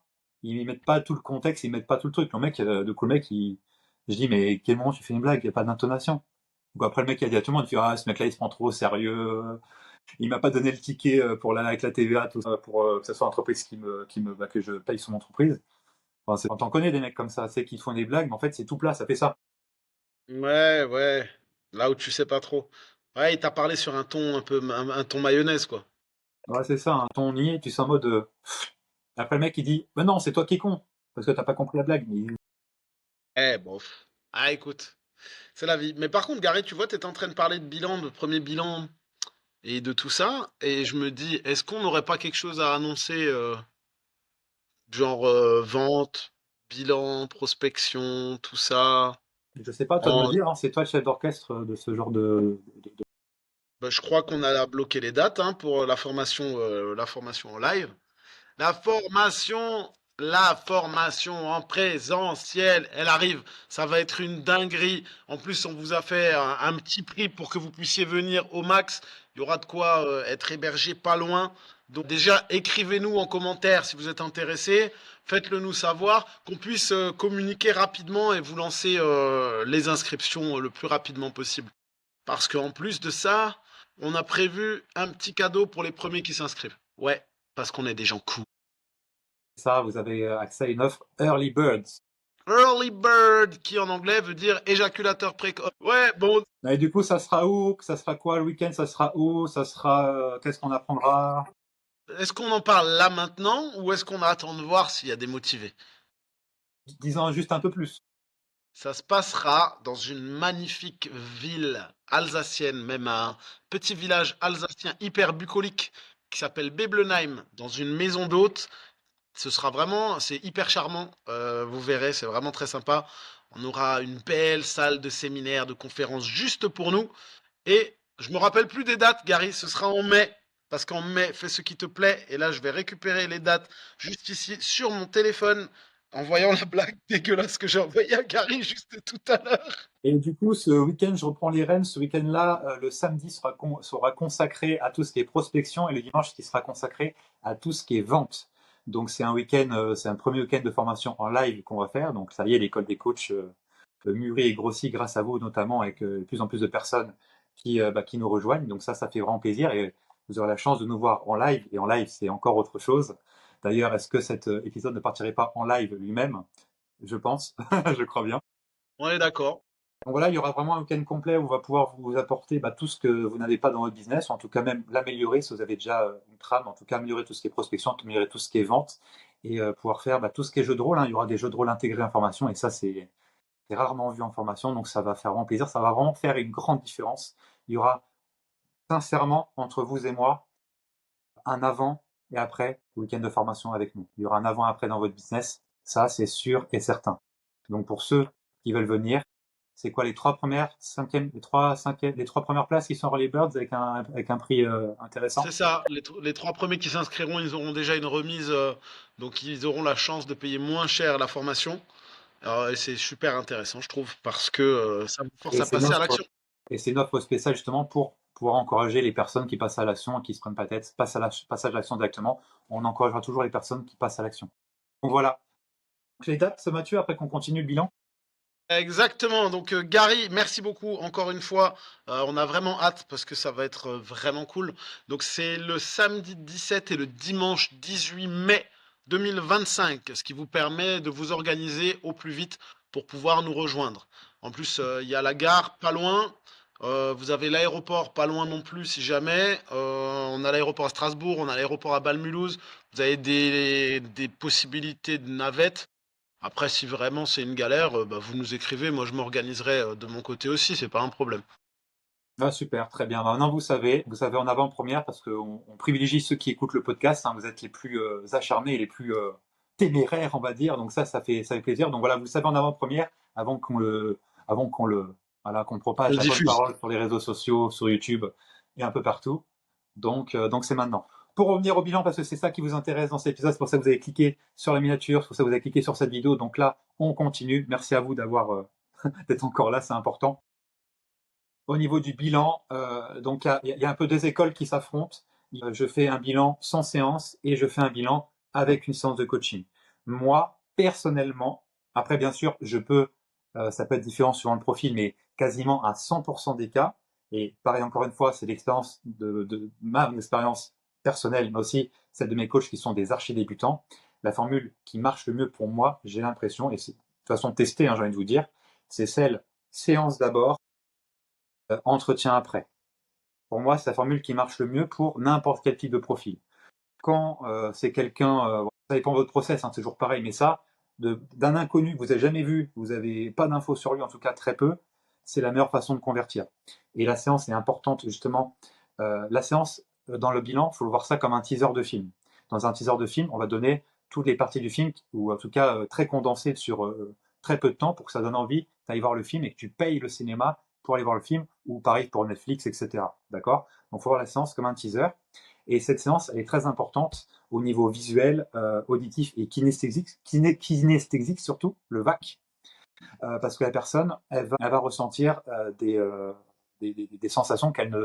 S1: tout le contexte, ils mettent pas tout le truc. Du coup, le mec, je dis, mais quel moment tu fais une blague? Il n'y a pas d'intonation. Donc après, le mec, il a dit à tout le monde, il fait, ah, ce mec-là, il se prend trop au sérieux. Il m'a pas donné le ticket pour avec la TVA, tout ça, pour que ce soit l'entreprise bah, que je paye son entreprise. Enfin, on t'en connaît des mecs comme ça, c'est qu'ils font des blagues, mais en fait, c'est tout plat, ça fait ça.
S2: Ouais, ouais. Là où tu sais pas trop. Ouais, il t'a parlé sur un ton un peu, un ton mayonnaise, quoi.
S1: Ouais, c'est ça, un ton niais, tu sais, en mode. Après, le mec, il dit, mais non, c'est toi qui es con, parce que t'as pas compris la blague.
S2: Eh, bof. Ah, écoute, c'est la vie. Mais par contre, Gary, tu vois, t'étais en train de parler de bilan, de premier bilan et de tout ça. Et je me dis, est-ce qu'on n'aurait pas quelque chose à annoncer, genre vente, bilan, prospection, tout ça?
S1: Je sais pas, toi de me dire, hein, c'est toi le chef d'orchestre de ce genre de-
S2: Bah, je crois qu'on a bloqué les dates hein, pour la formation en live. La formation, la formation en présentiel, elle arrive. Ça va être une dinguerie. En plus, on vous a fait un petit prix pour que vous puissiez venir au max. Il y aura de quoi être hébergé pas loin. Donc déjà, écrivez-nous en commentaire si vous êtes intéressé. Faites-le nous savoir, qu'on puisse communiquer rapidement et vous lancer les inscriptions le plus rapidement possible. Parce qu'en plus de ça, on a prévu un petit cadeau pour les premiers qui s'inscrivent. Ouais, parce qu'on est des gens cool.
S1: ça, vous avez accès à une offre Early Birds.
S2: Early bird, qui en anglais veut dire éjaculateur précoce. Ouais, bon,
S1: Et du coup, ça sera où? Ça sera quoi le week-end? Ça sera où? Ça sera. Qu'est-ce qu'on apprendra?
S2: est-ce qu'on en parle là maintenant ou est-ce qu'on attend de voir s'il y a des motivés?
S1: Disons juste un peu plus.
S2: Ça se passera dans une magnifique ville alsacienne, même un petit village alsacien hyper bucolique qui s'appelle Beblenheim, dans une maison d'hôtes. Ce sera vraiment, c'est hyper charmant. Vous verrez, c'est vraiment très sympa. On aura une belle salle de séminaire, de conférences juste pour nous. Et je me rappelle plus des dates, Gary. Ce sera en mai. Parce qu'en mai, fais ce qui te plaît. Et là, je vais récupérer les dates juste ici sur mon téléphone en voyant la blague dégueulasse que j'ai envoyée à Gary juste tout à l'heure.
S1: Et du coup, ce week-end, je reprends les rênes. Ce week-end-là, le samedi sera consacré à tout ce qui est prospection et le dimanche qui sera consacré à tout ce qui est vente. Donc, c'est un week-end, c'est un premier week-end de formation en live qu'on va faire. Donc, ça y est, l'école des coachs mûrit et grossit grâce à vous, notamment avec de plus en plus de personnes qui nous rejoignent. Donc ça fait vraiment plaisir et vous aurez la chance de nous voir en live. Et en live, c'est encore autre chose. D'ailleurs, est-ce que cet épisode ne partirait pas en live lui-même? Je pense, je crois bien.
S2: On est d'accord.
S1: Donc voilà, il y aura vraiment un week-end complet où on va pouvoir vous apporter tout ce que vous n'avez pas dans votre business, ou en tout cas même l'améliorer si vous avez déjà une trame, en tout cas améliorer tout ce qui est prospection, améliorer tout ce qui est vente, et pouvoir faire tout ce qui est jeu de rôle, hein. Il y aura des jeux de rôle intégrés en formation, et ça c'est rarement vu en formation, donc ça va faire vraiment plaisir, ça va vraiment faire une grande différence. Il y aura sincèrement entre vous et moi un avant et après le week-end de formation avec nous. Il y aura un avant et après dans votre business, ça c'est sûr et certain. Donc pour ceux qui veulent venir, c'est quoi les trois premières, cinquième, les trois premières places qui sont Early Birds avec un prix intéressant?
S2: C'est ça. Les 3 premiers qui s'inscriront, ils auront déjà une remise, donc ils auront la chance de payer moins cher la formation. Alors, et c'est super intéressant, je trouve, parce que ça vous force
S1: Et
S2: à
S1: c'est une
S2: passer à
S1: offre,
S2: l'action.
S1: et c'est une offre spéciale justement pour pouvoir encourager les personnes qui passent à l'action et qui se prennent pas tête, passage à l'action directement. On encouragera toujours les personnes qui passent à l'action. Donc voilà. Donc, les dates, Mathieu, après qu'on continue le bilan.
S2: Exactement. Donc, Gary, merci beaucoup encore une fois. On a vraiment hâte parce que ça va être vraiment cool. Donc, c'est le samedi 17 et le dimanche 18 mai 2025, ce qui vous permet de vous organiser au plus vite pour pouvoir nous rejoindre. En plus, il y a la gare pas loin. Vous avez l'aéroport pas loin non plus si jamais. On a l'aéroport à Strasbourg, on a l'aéroport à Bâle-Mulhouse. Vous avez des possibilités de navette. Après, si vraiment c'est une galère, vous nous écrivez, moi je m'organiserai de mon côté aussi, c'est pas un problème.
S1: Ah, super, très bien. Maintenant, vous savez en avant-première parce qu'on privilégie ceux qui écoutent le podcast, hein. Vous êtes les plus acharnés et les plus téméraires, on va dire. Donc ça fait plaisir. Donc voilà, vous le savez en avant-première avant qu'on
S2: On
S1: propage
S2: le
S1: la bonne
S2: diffuse.
S1: parole sur les réseaux sociaux, sur YouTube et un peu partout. Donc c'est maintenant. Pour revenir au bilan, parce que c'est ça qui vous intéresse dans cet épisode, c'est pour ça que vous avez cliqué sur la miniature, c'est pour ça que vous avez cliqué sur cette vidéo. Donc là, on continue. Merci à vous d'être encore là, c'est important. Au niveau du bilan, donc il y a un peu deux écoles qui s'affrontent. Je fais un bilan sans séance et je fais un bilan avec une séance de coaching. Moi, personnellement, après bien sûr, ça peut être différent suivant le profil, mais quasiment à 100% des cas. Et pareil encore une fois, c'est l'expérience de ma expérience personnelle, mais aussi celle de mes coachs qui sont des archi débutants. La formule qui marche le mieux pour moi, j'ai l'impression, et c'est de toute façon testée, hein, j'ai envie de vous dire, c'est celle séance d'abord, entretien après. Pour moi, c'est la formule qui marche le mieux pour n'importe quel type de profil. Quand c'est quelqu'un, ça dépend de votre process, hein, c'est toujours pareil, mais ça, d'un inconnu que vous n'avez jamais vu, vous n'avez pas d'infos sur lui, en tout cas très peu, c'est la meilleure façon de convertir. Et la séance est importante, justement. La séance, dans le bilan, il faut voir ça comme un teaser de film. Dans un teaser de film, on va donner toutes les parties du film, ou en tout cas très condensées sur très peu de temps pour que ça donne envie d'aller voir le film et que tu payes le cinéma pour aller voir le film, ou pareil pour Netflix, etc. D'accord? Donc il faut voir la séance comme un teaser. Et cette séance, elle est très importante au niveau visuel, auditif et kinesthésique surtout, le VAC, parce que la personne, elle va ressentir des sensations qu'elle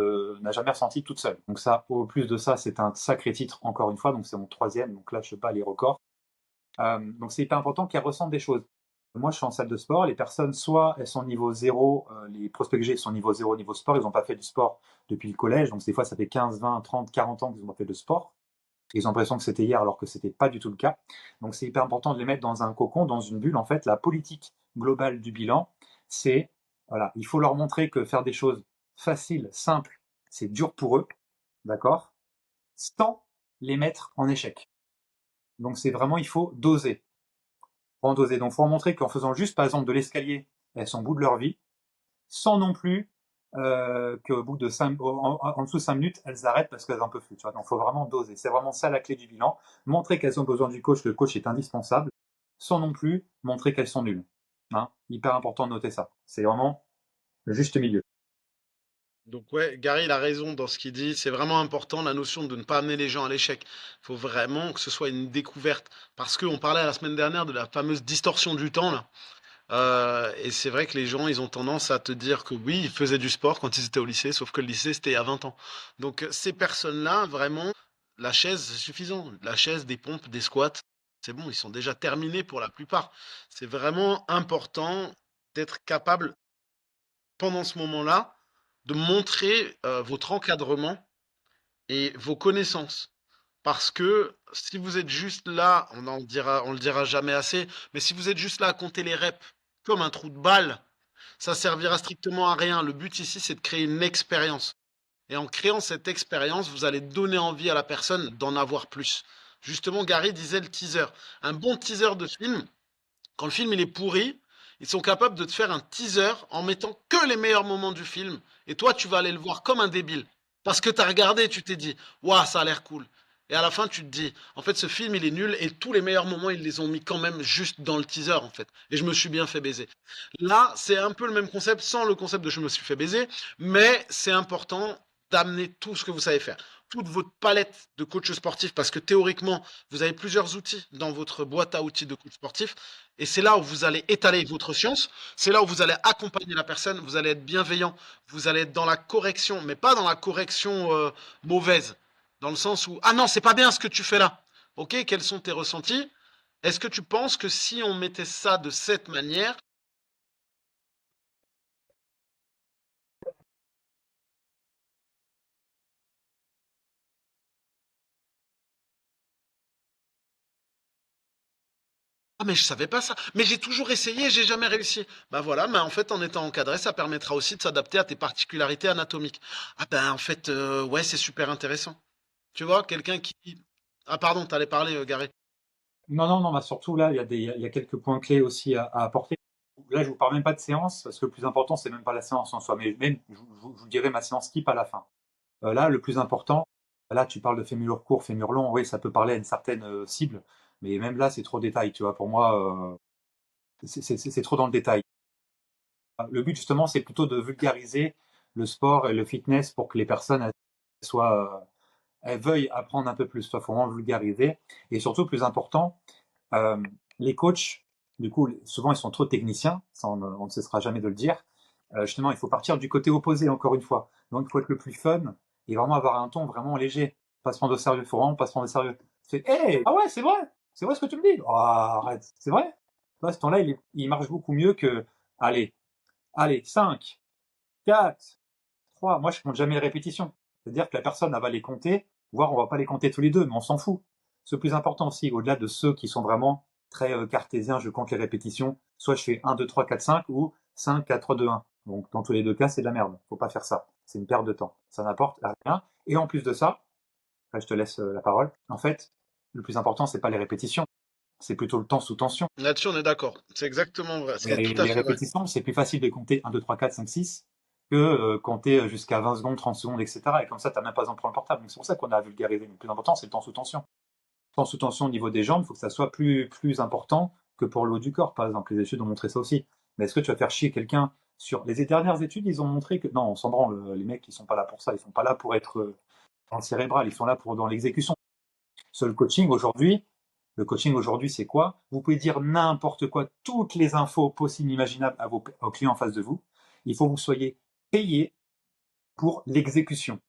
S1: n'a jamais ressenties toute seule. Donc ça, au plus de ça, c'est un sacré titre, encore une fois, donc c'est mon troisième, donc là, je ne sais pas les records. Donc c'est hyper important qu'elles ressentent des choses. Moi, je suis en salle de sport, les personnes, soit elles sont niveau zéro, les prospects que j'ai sont niveau zéro, niveau sport, ils n'ont pas fait du sport depuis le collège, donc des fois ça fait 15, 20, 30, 40 ans qu'ils n'ont pas fait de sport. Ils ont l'impression que c'était hier alors que c'était pas du tout le cas. Donc c'est hyper important de les mettre dans un cocon, dans une bulle. En fait, la politique globale du bilan, c'est, voilà, il faut leur montrer que faire des choses faciles, simples, c'est dur pour eux, d'accord, sans les mettre en échec. Donc c'est vraiment, il faut doser. Faut en doser. Donc faut en montrer qu'en faisant juste, par exemple, de l'escalier, elles sont au bout de leur vie, sans non plus qu'au bout de en dessous de 5 minutes, elles arrêtent parce qu'elles en peuvent plus. Tu vois. Donc, il faut vraiment doser. C'est vraiment ça la clé du bilan. Montrer qu'elles ont besoin du coach, le coach est indispensable, sans non plus montrer qu'elles sont nulles. Hein, hyper important de noter ça. C'est vraiment le juste milieu.
S2: Donc ouais, Gary, il a raison dans ce qu'il dit. C'est vraiment important la notion de ne pas amener les gens à l'échec. Il faut vraiment que ce soit une découverte. Parce qu'on parlait la semaine dernière de la fameuse distorsion du temps, là. Et c'est vrai que les gens, ils ont tendance à te dire que oui, ils faisaient du sport quand ils étaient au lycée, sauf que le lycée, c'était il y a 20 ans. Donc ces personnes-là, vraiment, la chaise, c'est suffisant. La chaise, des pompes, des squats, c'est bon, ils sont déjà terminés pour la plupart. C'est vraiment important d'être capable, pendant ce moment-là, de montrer votre encadrement et vos connaissances. Parce que si vous êtes juste là, on le dira jamais assez, mais si vous êtes juste là à compter les reps comme un trou de balle, ça servira strictement à rien. Le but ici, c'est de créer une expérience. Et en créant cette expérience, vous allez donner envie à la personne d'en avoir plus. Justement, Gary disait le teaser. Un bon teaser de film, quand le film il est pourri, ils sont capables de te faire un teaser en mettant que les meilleurs moments du film. Et toi, tu vas aller le voir comme un débile. Parce que tu as regardé et tu t'es dit, waouh, ça a l'air cool. Et à la fin, tu te dis, en fait, ce film, il est nul et tous les meilleurs moments, ils les ont mis quand même juste dans le teaser, en fait. Et je me suis bien fait baiser. Là, c'est un peu le même concept, sans le concept de je me suis fait baiser, mais c'est important d'amener tout ce que vous savez faire. Toute votre palette de coach sportif, parce que théoriquement, vous avez plusieurs outils dans votre boîte à outils de coach sportif. Et c'est là où vous allez étaler votre science, c'est là où vous allez accompagner la personne, vous allez être bienveillant, vous allez être dans la correction, mais pas dans la correction mauvaise, dans le sens où, ah non, c'est pas bien ce que tu fais là. Ok, quels sont tes ressentis? Est-ce que tu penses que si on mettait ça de cette manière, ah mais je savais pas ça, mais j'ai toujours essayé, j'ai jamais réussi. Bah voilà, mais en fait en étant encadré, ça permettra aussi de s'adapter à tes particularités anatomiques. Ah ben en fait, ouais, c'est super intéressant. Tu vois, quelqu'un qui... Ah pardon, t'allais parler, Gary.
S1: Non, non, non, bah surtout là, il y a quelques points clés aussi à apporter. Là, je vous parle même pas de séance, parce que le plus important, c'est même pas la séance en soi, mais même, je vous dirai ma séance type à la fin. Là, le plus important, là, tu parles de fémur court, fémur long, oui, ça peut parler à une certaine cible, mais même là, c'est trop détail, tu vois. Pour moi, c'est trop dans le détail. Le but, justement, c'est plutôt de vulgariser le sport et le fitness pour que les personnes soient, elles veuillent apprendre un peu plus. Il faut vraiment vulgariser. Et surtout, plus important, euh, les coachs, du coup, souvent, ils sont trop techniciens, ça, on ne cessera jamais de le dire. Justement, il faut partir du côté opposé, encore une fois. Donc, il faut être le plus fun et vraiment avoir un ton vraiment léger. Pas se prendre au sérieux, il faut vraiment pas se prendre au sérieux. C'est, hey, ah ouais, c'est vrai ce que tu me dis. Oh, arrête, c'est vrai. Tu vois, ce ton-là, il marche beaucoup mieux que, allez, allez, 5, 4, 3. Moi, je compte jamais les répétitions. C'est-à-dire que la personne, elle va les compter, voire on va pas les compter tous les deux, mais on s'en fout. Ce plus important aussi, au-delà de ceux qui sont vraiment très cartésiens, je compte les répétitions, soit je fais 1, 2, 3, 4, 5 ou 5, 4, 2, 1. Donc, dans tous les deux cas, c'est de la merde. Faut pas faire ça. C'est une perte de temps. Ça n'apporte rien. Et en plus de ça, après, je te laisse la parole. En fait, le plus important, c'est pas les répétitions. C'est plutôt le temps sous tension.
S2: Là-dessus, on est d'accord. C'est exactement vrai. C'est tout à
S1: Les
S2: fait vrai.
S1: répétitions, c'est plus facile de compter 1, 2, 3, 4, 5, 6 que compter jusqu'à 20 secondes, 30 secondes, etc. Et comme ça, tu n'as même pas besoin de prendre le portable. Donc c'est pour ça qu'on a vulgarisé. Le plus important, c'est le temps sous tension. Le temps sous tension au niveau des jambes, il faut que ça soit plus important que pour le haut du corps, par exemple. Les études ont montré ça aussi. Mais est-ce que tu vas faire chier quelqu'un sur... Les dernières études, ils ont montré que... Non, on s'en branle. Les mecs, ils sont pas là pour ça. Ils sont pas là pour être dans le cérébral. Ils sont là pour dans l'exécution. Seul coaching aujourd'hui, le coaching aujourd'hui, c'est quoi? Vous pouvez dire n'importe quoi, toutes les infos possibles, imaginables aux clients en face de vous. Il faut que vous soyez payé pour l'exécution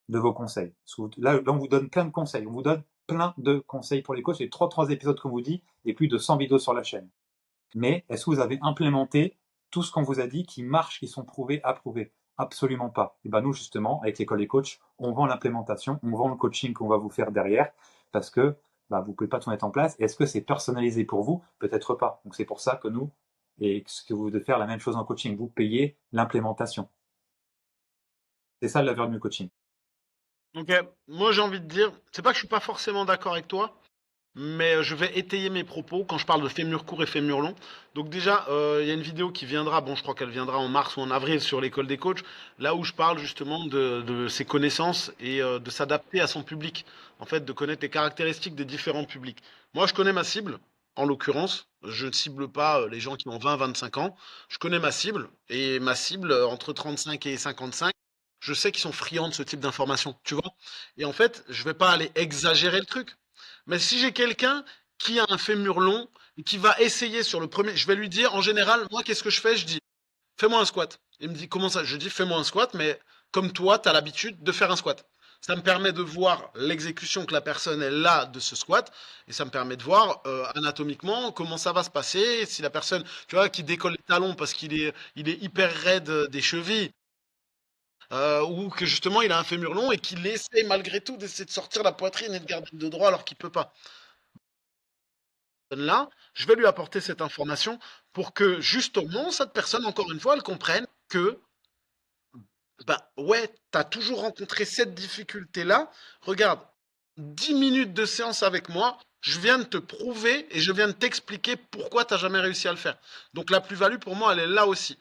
S1: de vos conseils. Là, on vous donne plein de conseils. On vous donne plein de conseils pour les coachs. Il y a trois épisodes, comme vous dit, et plus de 100 vidéos sur la chaîne. Mais est-ce que vous avez implémenté tout ce qu'on vous a dit qui marche, qui sont prouvés, approuvés? Absolument pas. Et ben nous, justement, avec l'école des coachs, on vend l'implémentation, on vend le coaching qu'on va vous faire derrière, parce que bah, vous ne pouvez pas tout mettre en place. Est-ce que c'est personnalisé pour vous? Peut-être pas. Donc c'est pour ça que nous, et ce que vous devez faire la même chose en coaching, vous payez l'implémentation. C'est ça la valeur du coaching.
S2: Ok, moi j'ai envie de dire, c'est pas que je suis pas forcément d'accord avec toi, mais je vais étayer mes propos quand je parle de fémur court et fémur long. Donc déjà, il y a une vidéo qui viendra, bon je crois qu'elle viendra en mars ou en avril sur l'école des coachs, là où je parle justement de ses connaissances et de s'adapter à son public, en fait de connaître les caractéristiques des différents publics. Moi je connais ma cible, en l'occurrence, je ne cible pas les gens qui ont 20-25 ans, je connais ma cible, et ma cible entre 35 et 55, je sais qu'ils sont friands de ce type d'informations, tu vois. Et en fait, je vais pas aller exagérer le truc. Mais si j'ai quelqu'un qui a un fémur long et qui va essayer sur le premier, je vais lui dire, en général, moi, qu'est-ce que je fais? Je dis, fais-moi un squat. Il me dit, comment ça? Je dis, fais-moi un squat, mais comme toi, tu as l'habitude de faire un squat. Ça me permet de voir l'exécution que la personne est là de ce squat et ça me permet de voir anatomiquement comment ça va se passer. Si la personne, tu vois, qui décolle les talons parce il est hyper raide des chevilles, ou que justement il a un fémur long et qu'il essaye malgré tout d'essayer de sortir la poitrine et de garder le dos droit alors qu'il peut pas. Là, je vais lui apporter cette information pour que justement cette personne, encore une fois, elle comprenne que bah ouais, tu as toujours rencontré cette difficulté-là. Regarde, 10 minutes de séance avec moi, je viens de te prouver et je viens de t'expliquer pourquoi tu n'as jamais réussi à le faire. Donc la plus-value pour moi, elle est là aussi.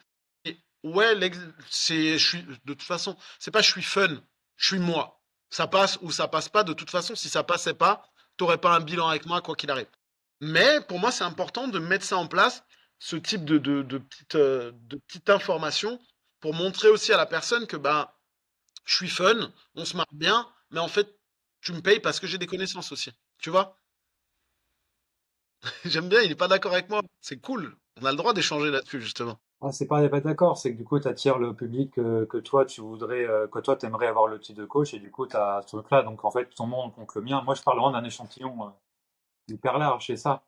S2: Et ouais, de toute façon, c'est pas je suis fun, je suis moi. Ça passe ou ça passe pas. De toute façon, si ça passait pas, t'aurais pas un bilan avec moi, quoi qu'il arrive. Mais pour moi, c'est important de mettre ça en place, ce type de petite information, pour montrer aussi à la personne que ben, je suis fun, on se marre bien, mais en fait, tu me payes parce que j'ai des connaissances aussi. Tu vois? J'aime bien, il est pas d'accord avec moi. C'est cool. On a le droit d'échanger là-dessus, justement.
S1: Ah, c'est pas d'accord, c'est que du coup, tu attires le public que toi, tu voudrais, que toi, tu aimerais avoir le titre de coach, et du coup, tu as ce truc-là. Donc, en fait, ton monde contre le mien. Moi, je parle vraiment d'un échantillon hyper large, c'est ça.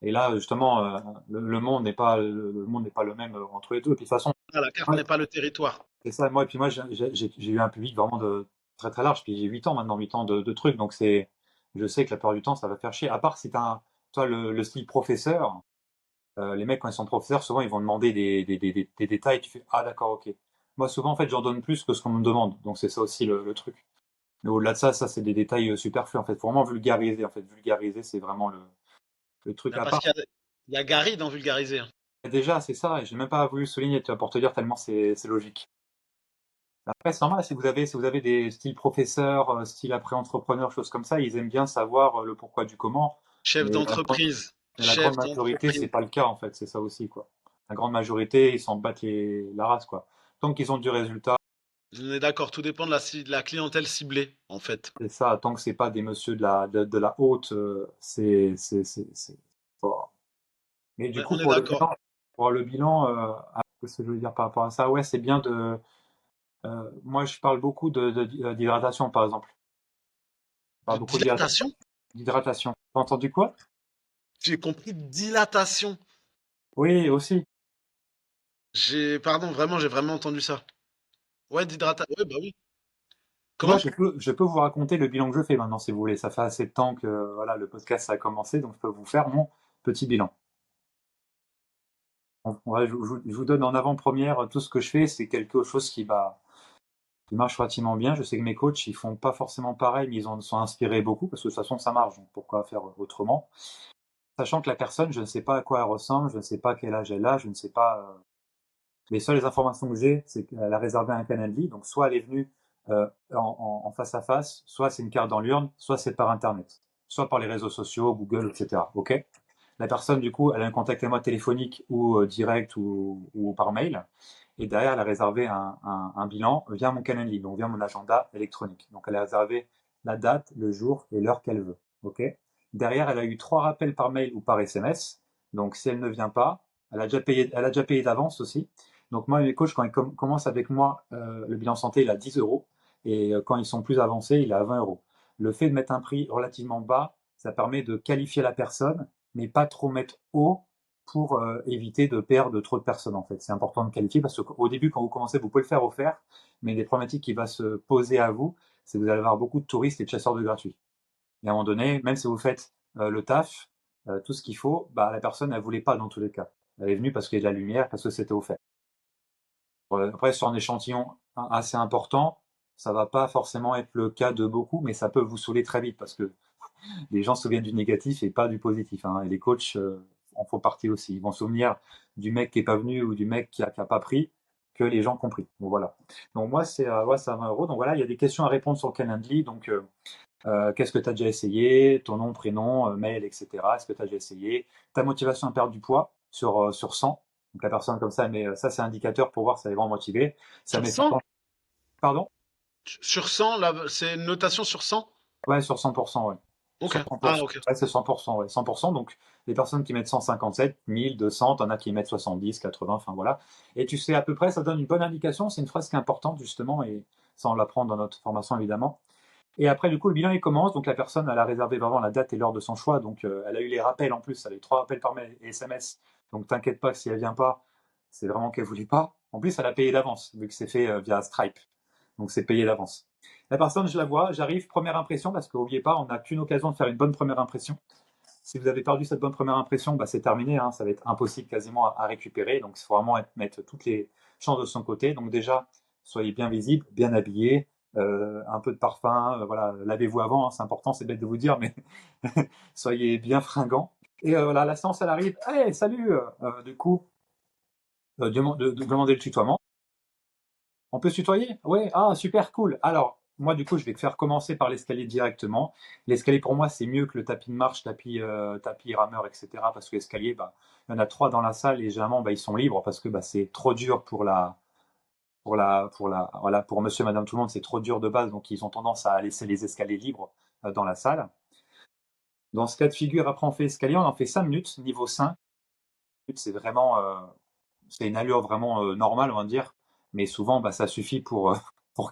S1: Et là, justement, le monde n'est pas, le monde n'est pas le même entre les deux. Et puis, de toute façon,
S2: Ah, la carte
S1: ouais,
S2: n'est pas le territoire.
S1: c'est ça. Moi, et puis moi, j'ai eu un public vraiment de très très large. Puis j'ai 8 ans maintenant, 8 ans de trucs. Donc, je sais que la plupart du temps, ça va faire chier. À part si t'as toi, le style professeur. Les mecs, quand ils sont professeurs, souvent, ils vont demander des détails. Tu fais, ah, d'accord, ok. Moi, souvent, en fait, j'en donne plus que ce qu'on me demande. Donc, c'est ça aussi le truc. Mais au-delà de ça, c'est des détails superflus, en fait. Faut vraiment vulgariser. En fait, vulgariser, c'est vraiment le truc
S2: Ben,
S1: à
S2: parce
S1: part.
S2: qu'il y a Gary dans Vulgariser, hein.
S1: Et déjà, c'est ça. Et j'ai même pas voulu le souligner, tu vois, pour te dire tellement c'est logique. Après, c'est normal, si vous avez des styles professeurs, style après entrepreneur, choses comme ça, ils aiment bien savoir le pourquoi du comment.
S2: Chef
S1: Mais
S2: d'entreprise.
S1: la grande
S2: Chef
S1: majorité, c'est
S2: d'entreprise.
S1: pas le cas, en fait. C'est ça aussi, quoi. La grande majorité, ils s'en battent la race, quoi. Tant qu'ils ont du résultat,
S2: On est d'accord, tout dépend de la clientèle ciblée, en fait.
S1: c'est ça. Tant que c'est pas des messieurs de la haute, c'est fort. Mais du
S2: Ouais,
S1: coup,
S2: on est d'accord.
S1: pour le bilan, qu'est-ce que je veux dire par rapport à ça? Ouais, c'est bien moi, je parle beaucoup d'hydratation, par exemple. Je
S2: De
S1: parle beaucoup d'hydratation.
S2: dilatation?
S1: D'hydratation. T'as entendu quoi?
S2: J'ai compris dilatation.
S1: Oui, aussi.
S2: Pardon, vraiment, j'ai vraiment entendu ça. Ouais, d'hydratation. Ouais, bah oui.
S1: Moi,
S2: Comment?
S1: je peux vous raconter le bilan que je fais maintenant, si vous voulez. Ça fait assez de temps que voilà, le podcast a commencé, donc je peux vous faire mon petit bilan. Ouais, je vous donne en avant-première tout ce que je fais. C'est quelque chose qui marche relativement bien. Je sais que mes coachs, ils font pas forcément pareil, mais ils en sont inspirés beaucoup, parce que de toute façon, ça marche. Donc pourquoi faire autrement? Sachant que la personne, je ne sais pas à quoi elle ressemble, je ne sais pas quel âge elle a, je ne sais pas. Les seules informations que j'ai, c'est qu'elle a réservé un Canal Vie, donc soit elle est venue en face à face, soit c'est une carte dans l'urne, soit c'est par Internet, soit par les réseaux sociaux, Google, etc. Ok. La personne, du coup, elle a un contact avec moi téléphonique ou direct ou par mail. Et derrière, elle a réservé un bilan via mon Canal Vie, donc via mon agenda électronique. Donc, elle a réservé la date, le jour et l'heure qu'elle veut. Ok. Derrière, elle a eu 3 rappels par mail ou par SMS. Donc, si elle ne vient pas, elle a déjà payé d'avance aussi. Donc moi, mes coachs, quand ils commencent avec moi, le bilan santé, il est à 10 euros. Et quand ils sont plus avancés, il est à 20 euros. Le fait de mettre un prix relativement bas, ça permet de qualifier la personne, mais pas trop mettre haut pour éviter de perdre trop de personnes, en fait. C'est important de qualifier parce qu'au début, quand vous commencez, vous pouvez le faire offert, mais des problématiques qui vont se poser à vous, c'est que vous allez avoir beaucoup de touristes et de chasseurs de gratuits. Et à un moment donné, même si vous faites le taf, tout ce qu'il faut, bah, la personne, elle voulait pas dans tous les cas. Elle est venue parce qu'il y a de la lumière, parce que c'était offert. Après, sur un échantillon assez important, ça va pas forcément être le cas de beaucoup, mais ça peut vous saouler très vite parce que les gens se souviennent du négatif et pas du positif, hein. Et les coachs en font partie aussi. Ils vont se souvenir du mec qui est pas venu ou du mec qui a pas pris que les gens compris. Donc voilà. Donc moi, c'est à 20 euros. Donc voilà, il y a des questions à répondre sur Calendly. Donc qu'est-ce que tu as déjà essayé? Ton nom, prénom, mail, etc. Est-ce que tu as déjà essayé? Ta motivation à perdre du poids sur 100. Donc la personne comme ça, mais ça c'est un indicateur pour voir si elle est vraiment motivée. Ça
S2: Sur
S1: met
S2: 100?
S1: 50. Pardon?
S2: Sur 100, là, c'est une notation sur 100?
S1: Ouais, sur 100%, ouais.
S2: Ok.
S1: Sur
S2: Ah,
S1: 100%.
S2: ok.
S1: Ouais, c'est 100%, ouais. 100%, donc les personnes qui mettent 157, 1000, 200, t'en as qui mettent 70, 80, enfin voilà. Et tu sais à peu près, ça donne une bonne indication. C'est une phrase qui est importante justement, et ça on l'apprend dans notre formation évidemment. Et après, du coup, le bilan il commence. Donc la personne, elle a réservé vraiment la date et l'heure de son choix. Donc elle a eu les rappels en plus. Elle a eu 3 rappels par mail et SMS. Donc t'inquiète pas que si elle vient pas, c'est vraiment qu'elle voulait pas. En plus, elle a payé d'avance, vu que c'est fait via Stripe. Donc c'est payé d'avance. La personne, je la vois, j'arrive, première impression, parce qu'oubliez pas, on n'a qu'une occasion de faire une bonne première impression. Si vous avez perdu cette bonne première impression, bah, c'est terminé, hein, ça va être impossible quasiment à récupérer. Donc il faut vraiment mettre toutes les chances de son côté. Donc déjà, soyez bien visible, bien habillé, un peu de parfum, voilà, lavez-vous avant, hein, c'est important, c'est bête de vous dire, mais soyez bien fringant. Et voilà, la séance elle arrive, hey, salut, du coup, demander le tutoiement. On peut se tutoyer? Oui, ah super cool. Alors, moi du coup, je vais te faire commencer par l'escalier directement. L'escalier pour moi, c'est mieux que le tapis de marche, tapis rameur, etc. Parce que l'escalier, bah, il y en a 3 dans la salle et généralement, bah, ils sont libres parce que bah, c'est trop dur voilà, pour monsieur, madame, tout le monde, c'est trop dur de base, donc ils ont tendance à laisser les escaliers libres dans la salle. Dans ce cas de figure, après on fait l'escalier, on en fait 5 minutes, niveau 5. C'est vraiment, c'est une allure vraiment normale, on va dire. Mais souvent, bah, ça suffit pour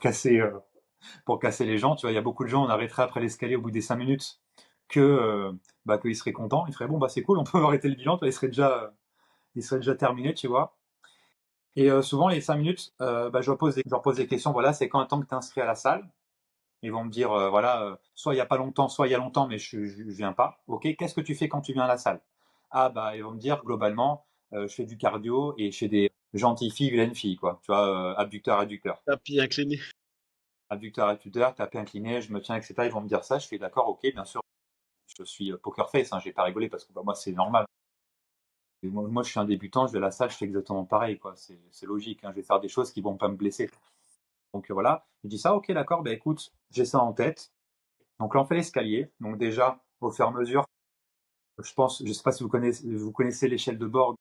S1: casser, pour casser les gens. Tu vois, il y a beaucoup de gens, on arrêterait après l'escalier au bout des 5 minutes bah, qu'ils seraient contents. Ils feraient, bon, bah, c'est cool, on peut arrêter le bilan. Tu vois, il serait déjà terminé, tu vois. Et souvent, les 5 minutes, bah, je leur pose des questions. Voilà, c'est quand un temps que tu es inscrit à la salle? Ils vont me dire, voilà, soit il n'y a pas longtemps, soit il y a longtemps, mais je viens pas. Ok, qu'est-ce que tu fais quand tu viens à la salle? Ah, bah, ils vont me dire, globalement, je fais du cardio et je fais des gentilles filles, vilaines filles, quoi. Tu vois, abducteur, adducteur.
S2: Tapis incliné.
S1: Abducteur, adducteur, tapé incliné, je me tiens, etc. Ils vont me dire ça, je fais d'accord, ok, bien sûr. Je suis poker face, hein, j'ai pas rigolé parce que bah, moi, c'est normal. Et moi, je suis un débutant, je vais à la salle, je fais exactement pareil, quoi. C'est logique, hein, je vais faire des choses qui vont pas me blesser. Donc voilà, je dis ça, ok, d'accord, bah écoute, j'ai ça en tête. Donc là, on fait l'escalier. Donc déjà, au fur et à mesure, je pense, je sais pas si vous connaissez l'échelle de Borg,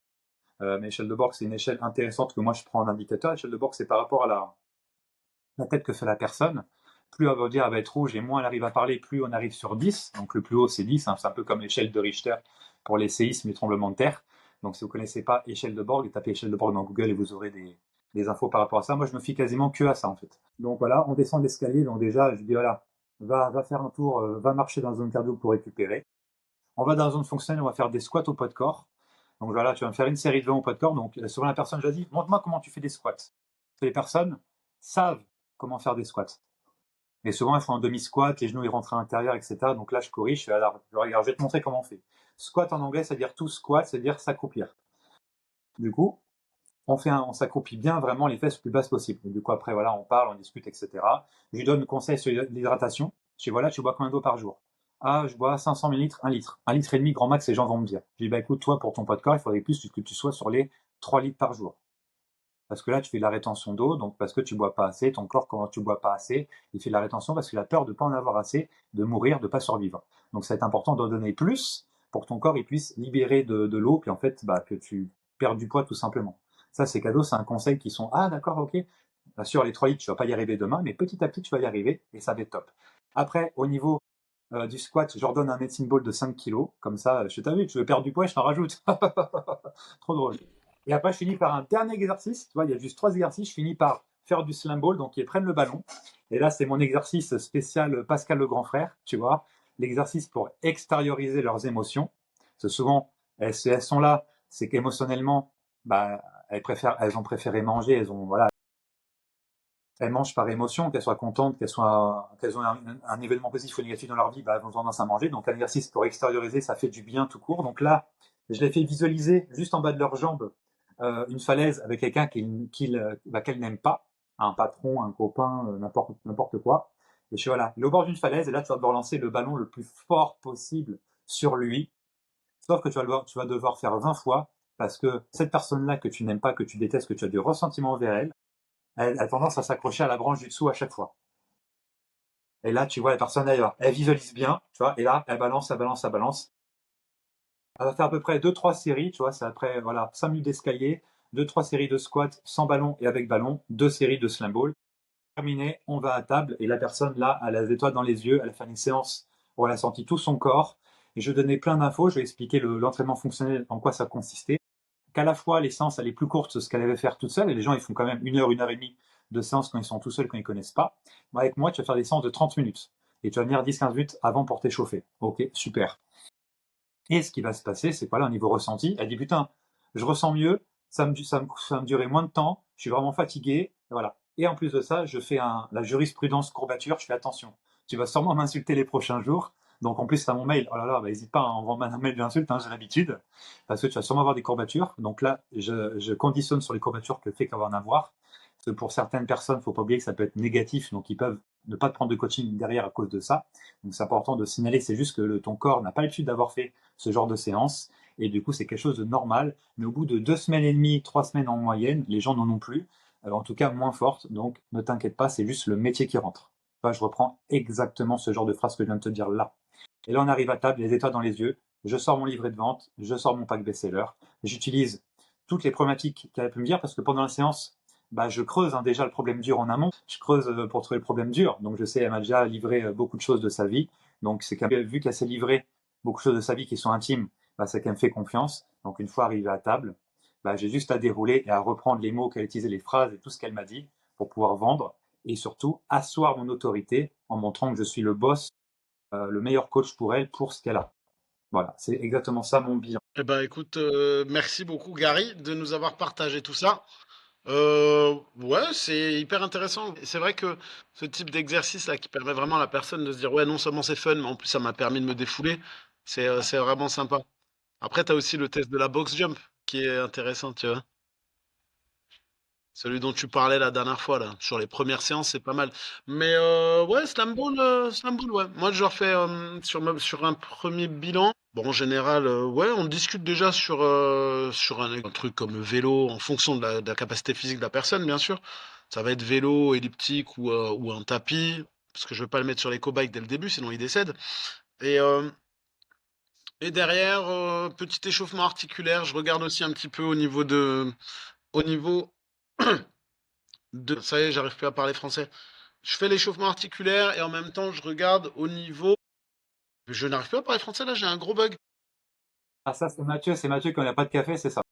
S1: mais l'échelle de Borg, c'est une échelle intéressante que moi je prends en indicateur. L'échelle de Borg, c'est par rapport à la tête que fait la personne. Plus elle va dire elle va être rouge et moins elle arrive à parler, plus on arrive sur 10. Donc le plus haut, c'est 10, hein. C'est un peu comme l'échelle de Richter pour les séismes et les tremblements de terre. Donc si vous ne connaissez pas échelle de Borg, tapez échelle de Borg dans Google et vous aurez des infos par rapport à ça. Moi, je me fie quasiment que à ça, en fait. Donc voilà, on descend l'escalier. Donc déjà, je dis voilà, va faire un tour, va marcher dans la zone cardio pour récupérer. On va dans la zone fonctionnelle, on va faire des squats au poids de corps. Donc voilà, tu vas me faire une série de 20 au poids de corps. Donc souvent la personne, je dis, montre-moi comment tu fais des squats. Les personnes savent comment faire des squats. Mais souvent, elles font un demi-squat, les genoux ils rentrent à l'intérieur, etc. Donc là, je corrige, je fais, alors, regarde, je vais te montrer comment on fait. Squat en anglais, c'est-à-dire tout squat, c'est-à-dire s'accroupir. Du coup, on s'accroupit bien vraiment les fesses les plus basses possible. Et du coup, après, voilà, on parle, on discute, etc. Je lui donne conseil sur l'hydratation. Je dis, voilà, tu bois combien d'eau par jour? Ah, je bois 500 ml, 1 litre. 1 litre et demi, grand max, les gens vont me dire. Je dis, bah écoute, toi, pour ton poids de corps, il faudrait plus que tu sois sur les 3 litres par jour. Parce que là, tu fais de la rétention d'eau, donc parce que tu bois pas assez, ton corps, quand tu bois pas assez, il fait de la rétention parce qu'il a peur de pas en avoir assez, de mourir, de pas survivre. Donc, ça va être important d'en donner plus pour que ton corps il puisse libérer de l'eau, puis en fait, bah, que tu perds du poids tout simplement. Ça, c'est cadeau, c'est un conseil qui sont, ah d'accord, ok. Bien sûr, les 3 litres, tu vas pas y arriver demain, mais petit à petit, tu vas y arriver, et ça va être top. Après, au niveau du squat, je leur donne un medicine ball de 5 kilos, comme ça, je t'ai vu, tu veux perdre du poids, je t'en rajoute. Trop drôle. Et après, je finis par un dernier exercice. Tu vois, il y a juste 3 exercices. Je finis par faire du slam ball, donc ils prennent le ballon. Et là, c'est mon exercice spécial Pascal le grand frère, tu vois. L'exercice pour extérioriser leurs émotions. Parce que souvent, elles sont là, c'est qu'émotionnellement, bah, elles ont préféré manger, voilà, elles mangent par émotion, qu'elles soient contentes, qu'elles ont un événement positif ou négatif dans leur vie, bah, elles ont tendance à manger. Donc, un exercice pour extérioriser, ça fait du bien tout court. Donc là, je les fais visualiser juste en bas de leurs jambes une falaise avec quelqu'un qu'elle n'aime pas, un patron, un copain, n'importe quoi. Et je suis voilà, il est au bord d'une falaise et là, tu vas devoir lancer le ballon le plus fort possible sur lui. Sauf que tu vas devoir faire 20 fois parce que cette personne-là que tu n'aimes pas, que tu détestes, que tu as du ressentiment envers elle a tendance à s'accrocher à la branche du dessous à chaque fois. Et là, tu vois, la personne, elle visualise bien, tu vois, et là, elle balance, elle balance, elle balance. Elle va faire à peu près 2-3 séries, tu vois, c'est après, voilà, 5 minutes d'escalier, 2-3 séries de squats sans ballon et avec ballon, 2 séries de slam ball. Terminé, on va à table, et la personne, là, elle a des étoiles dans les yeux, elle a fait une séance où elle a senti tout son corps, et je donnais plein d'infos, je vais expliquer l'entraînement fonctionnel, en quoi ça consistait. Qu'à la fois, les séances, elle est plus courte que ce qu'elle avait faire toute seule, et les gens, ils font quand même 1 heure et demie de séance quand ils sont tout seuls, quand ils connaissent pas. Avec moi, tu vas faire des séances de 30 minutes, et tu vas venir 10-15 minutes avant pour t'échauffer. Ok, super. Et ce qui va se passer, c'est quoi là, au niveau ressenti, elle dit putain, je ressens mieux, ça me durait moins de temps, je suis vraiment fatigué, et voilà. Et en plus de ça, je fais la jurisprudence courbature, je fais attention. Tu vas sûrement m'insulter les prochains jours, donc en plus, tu as mon mail, oh là là, bah, n'hésite pas à envoyer un mail d'insulte, hein, j'ai l'habitude, parce que tu vas sûrement avoir des courbatures. Donc là, je conditionne sur les courbatures que le fait qu'on va en avoir. Parce que pour certaines personnes, il ne faut pas oublier que ça peut être négatif, donc ils peuvent ne pas te prendre de coaching derrière à cause de ça. Donc c'est important de signaler, c'est juste que ton corps n'a pas l'habitude d'avoir fait ce genre de séance, et du coup c'est quelque chose de normal, mais au bout de 2 semaines et demie, 3 semaines en moyenne, les gens n'en ont plus, en tout cas moins fortes, donc ne t'inquiète pas, c'est juste le métier qui rentre. Enfin, je reprends exactement ce genre de phrase que je viens de te dire là. Et là on arrive à table, les étoiles dans les yeux, je sors mon livret de vente, je sors mon pack best-seller, j'utilise toutes les problématiques qu'elle a pu me dire, parce que pendant la séance, bah, je creuse déjà le problème dur en amont, je creuse pour trouver le problème dur, donc je sais, elle m'a déjà livré beaucoup de choses de sa vie, donc c'est vu qu'elle s'est livré beaucoup de choses de sa vie qui sont intimes, bah, c'est qu'elle me fait confiance, donc une fois arrivé à table, bah, j'ai juste à dérouler et à reprendre les mots qu'elle a utilisés, les phrases et tout ce qu'elle m'a dit pour pouvoir vendre, et surtout asseoir mon autorité en montrant que je suis le boss, le meilleur coach pour elle, pour ce qu'elle a. Voilà, c'est exactement ça mon bilan.
S2: Eh ben, écoute, merci beaucoup, Gary, de nous avoir partagé tout ça. Ouais, c'est hyper intéressant. C'est vrai que ce type d'exercice là qui permet vraiment à la personne de se dire ouais, non seulement c'est fun, mais en plus ça m'a permis de me défouler, c'est vraiment sympa. Après, tu as aussi le test de la box jump qui est intéressant, tu vois. Celui dont tu parlais la dernière fois, là, sur les premières séances, c'est pas mal. Mais ouais, Slam Ball, ouais. Moi, je refais sur un premier bilan. Bon, en général, ouais, on discute déjà sur un truc comme le vélo, en fonction de la capacité physique de la personne, bien sûr. Ça va être vélo, elliptique ou un tapis, parce que je veux pas le mettre sur les bikes dès le début, sinon il décède. Et, euh, et derrière, petit échauffement articulaire, je regarde aussi un petit peu au niveau ça y est, j'arrive plus à parler français. Je fais l'échauffement articulaire et en même temps, je regarde au niveau. Je n'arrive plus à parler français là, j'ai un gros bug.
S1: Ah ça c'est Mathieu quand il n'y a pas de café, c'est ça.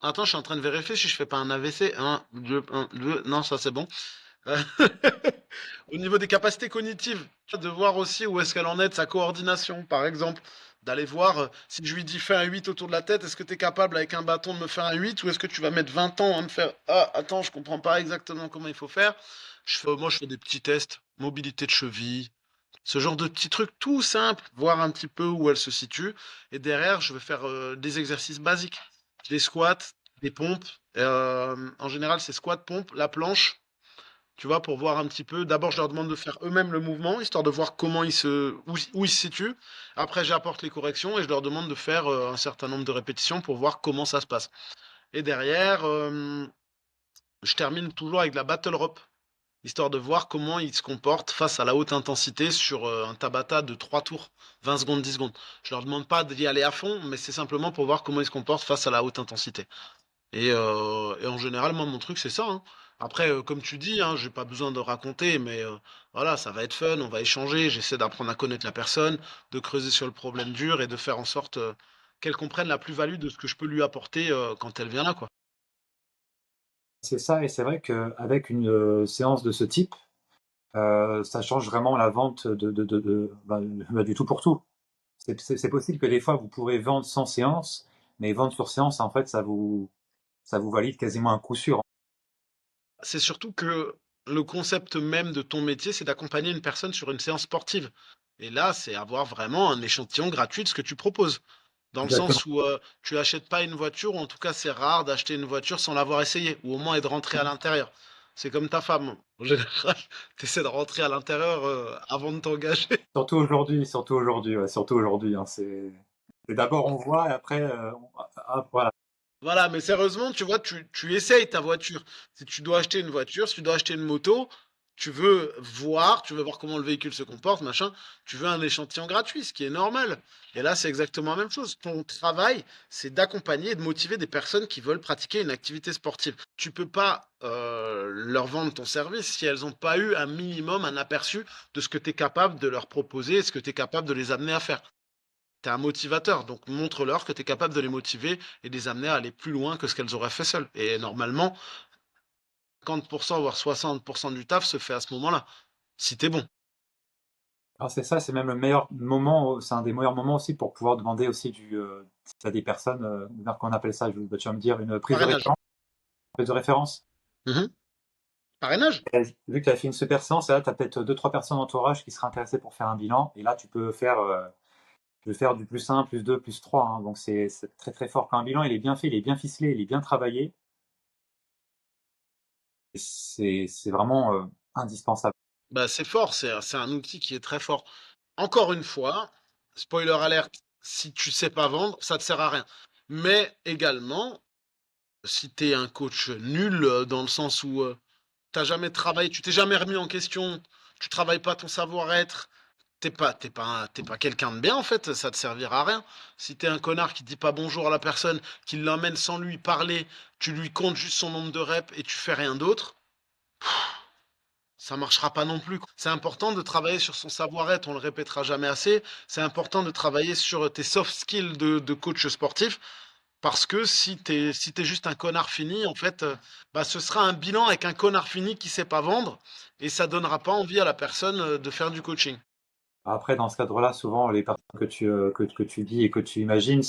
S2: Attends, je suis en train de vérifier si je fais pas un AVC. 1, 2. Non, ça c'est bon. Euh, Au niveau des capacités cognitives, de voir aussi où est-ce qu'elle en est de sa coordination, par exemple. D'aller voir si je lui dis fais un 8 autour de la tête, est-ce que tu es capable avec un bâton de me faire un 8 ou est-ce que tu vas mettre 20 ans à me faire ah, attends, je comprends pas exactement comment il faut faire. Moi, je fais des petits tests, mobilité de cheville, ce genre de petits trucs tout simples, voir un petit peu où elle se situe. Et derrière, je vais faire des exercices basiques, des squats, des pompes. En général, c'est squat, pompe, la planche, tu vois, pour voir un petit peu. D'abord, je leur demande de faire eux-mêmes le mouvement, histoire de voir où ils se situent. Après, j'apporte les corrections et je leur demande de faire un certain nombre de répétitions pour voir comment ça se passe. Et derrière, je termine toujours avec de la battle rope, histoire de voir comment ils se comportent face à la haute intensité sur un Tabata de 3 tours, 20 secondes, 10 secondes. Je leur demande pas d'y aller à fond, mais c'est simplement pour voir comment ils se comportent face à la haute intensité. Et en général, moi, mon truc, c'est ça, hein. Après, comme tu dis, hein, j'ai pas besoin de raconter, mais voilà, ça va être fun, on va échanger. J'essaie d'apprendre à connaître la personne, de creuser sur le problème dur et de faire en sorte qu'elle comprenne la plus-value de ce que je peux lui apporter quand elle vient là, quoi.
S1: C'est ça, et c'est vrai qu'avec une séance de ce type, ça change vraiment la vente du tout pour tout. C'est possible que des fois vous pourrez vendre sans séance, mais vendre sur séance, en fait, ça vous valide quasiment un coup sûr.
S2: C'est surtout que le concept même de ton métier, c'est d'accompagner une personne sur une séance sportive. Et là, c'est avoir vraiment un échantillon gratuit de ce que tu proposes. Dans le
S1: Exactement.
S2: sens où tu achètes pas une voiture, ou en tout cas c'est rare d'acheter une voiture sans l'avoir essayée, ou au moins et de rentrer à l'intérieur. C'est comme ta femme. En général, tu essaies de rentrer à l'intérieur avant de t'engager.
S1: Surtout aujourd'hui, hein, c'est d'abord on voit et après, voilà.
S2: Voilà, mais sérieusement, tu vois, tu essayes ta voiture. Si tu dois acheter une voiture, si tu dois acheter une moto, tu veux voir comment le véhicule se comporte, machin, tu veux un échantillon gratuit, ce qui est normal. Et là, c'est exactement la même chose. Ton travail, c'est d'accompagner et de motiver des personnes qui veulent pratiquer une activité sportive. Tu peux pas leur vendre ton service si elles n'ont pas eu un minimum, un aperçu de ce que tu es capable de leur proposer et ce que tu es capable de les amener à faire. Tu es un motivateur, donc montre-leur que tu es capable de les motiver et de les amener à aller plus loin que ce qu'elles auraient fait seules. Et normalement, 50% voire 60% du taf se fait à ce moment-là, si t'es bon.
S1: Alors c'est ça, c'est même le meilleur moment, c'est un des meilleurs moments aussi pour pouvoir demander aussi si tu as des personnes, qu'on appelle ça, tu vas me dire, une prise de
S2: Parrainage.
S1: référence. Prise de référence.
S2: Mhm. Parrainage?
S1: Vu que tu as fait une super séance, et là, tu as peut-être deux, trois personnes d'entourage qui seraient intéressées pour faire un bilan. Et là, tu peux faire du plus un, plus 2, plus 3. Hein. Donc, c'est très, très fort. Quand un bilan, il est bien fait, il est bien ficelé, il est bien travaillé, c'est vraiment indispensable.
S2: Bah, c'est fort, c'est un outil qui est très fort. Encore une fois, spoiler alert, si tu sais pas vendre, ça te sert à rien. Mais également, si tu es un coach nul, dans le sens où t'as jamais travaillé, tu t'es jamais remis en question, tu travailles pas ton savoir-être, t'es pas quelqu'un de bien en fait, ça te servira à rien. Si t'es un connard qui dit pas bonjour à la personne, qui l'emmène sans lui parler, tu lui comptes juste son nombre de reps et tu fais rien d'autre, ça marchera pas non plus. C'est important de travailler sur son savoir-être, on le répétera jamais assez. C'est important de travailler sur tes soft skills de coach sportif. Parce que si t'es juste un connard fini, en fait, bah, ce sera un bilan avec un connard fini qui sait pas vendre et ça donnera pas envie à la personne de faire du coaching.
S1: Après, dans ce cadre-là, souvent, les personnes que tu dis et que tu imagines,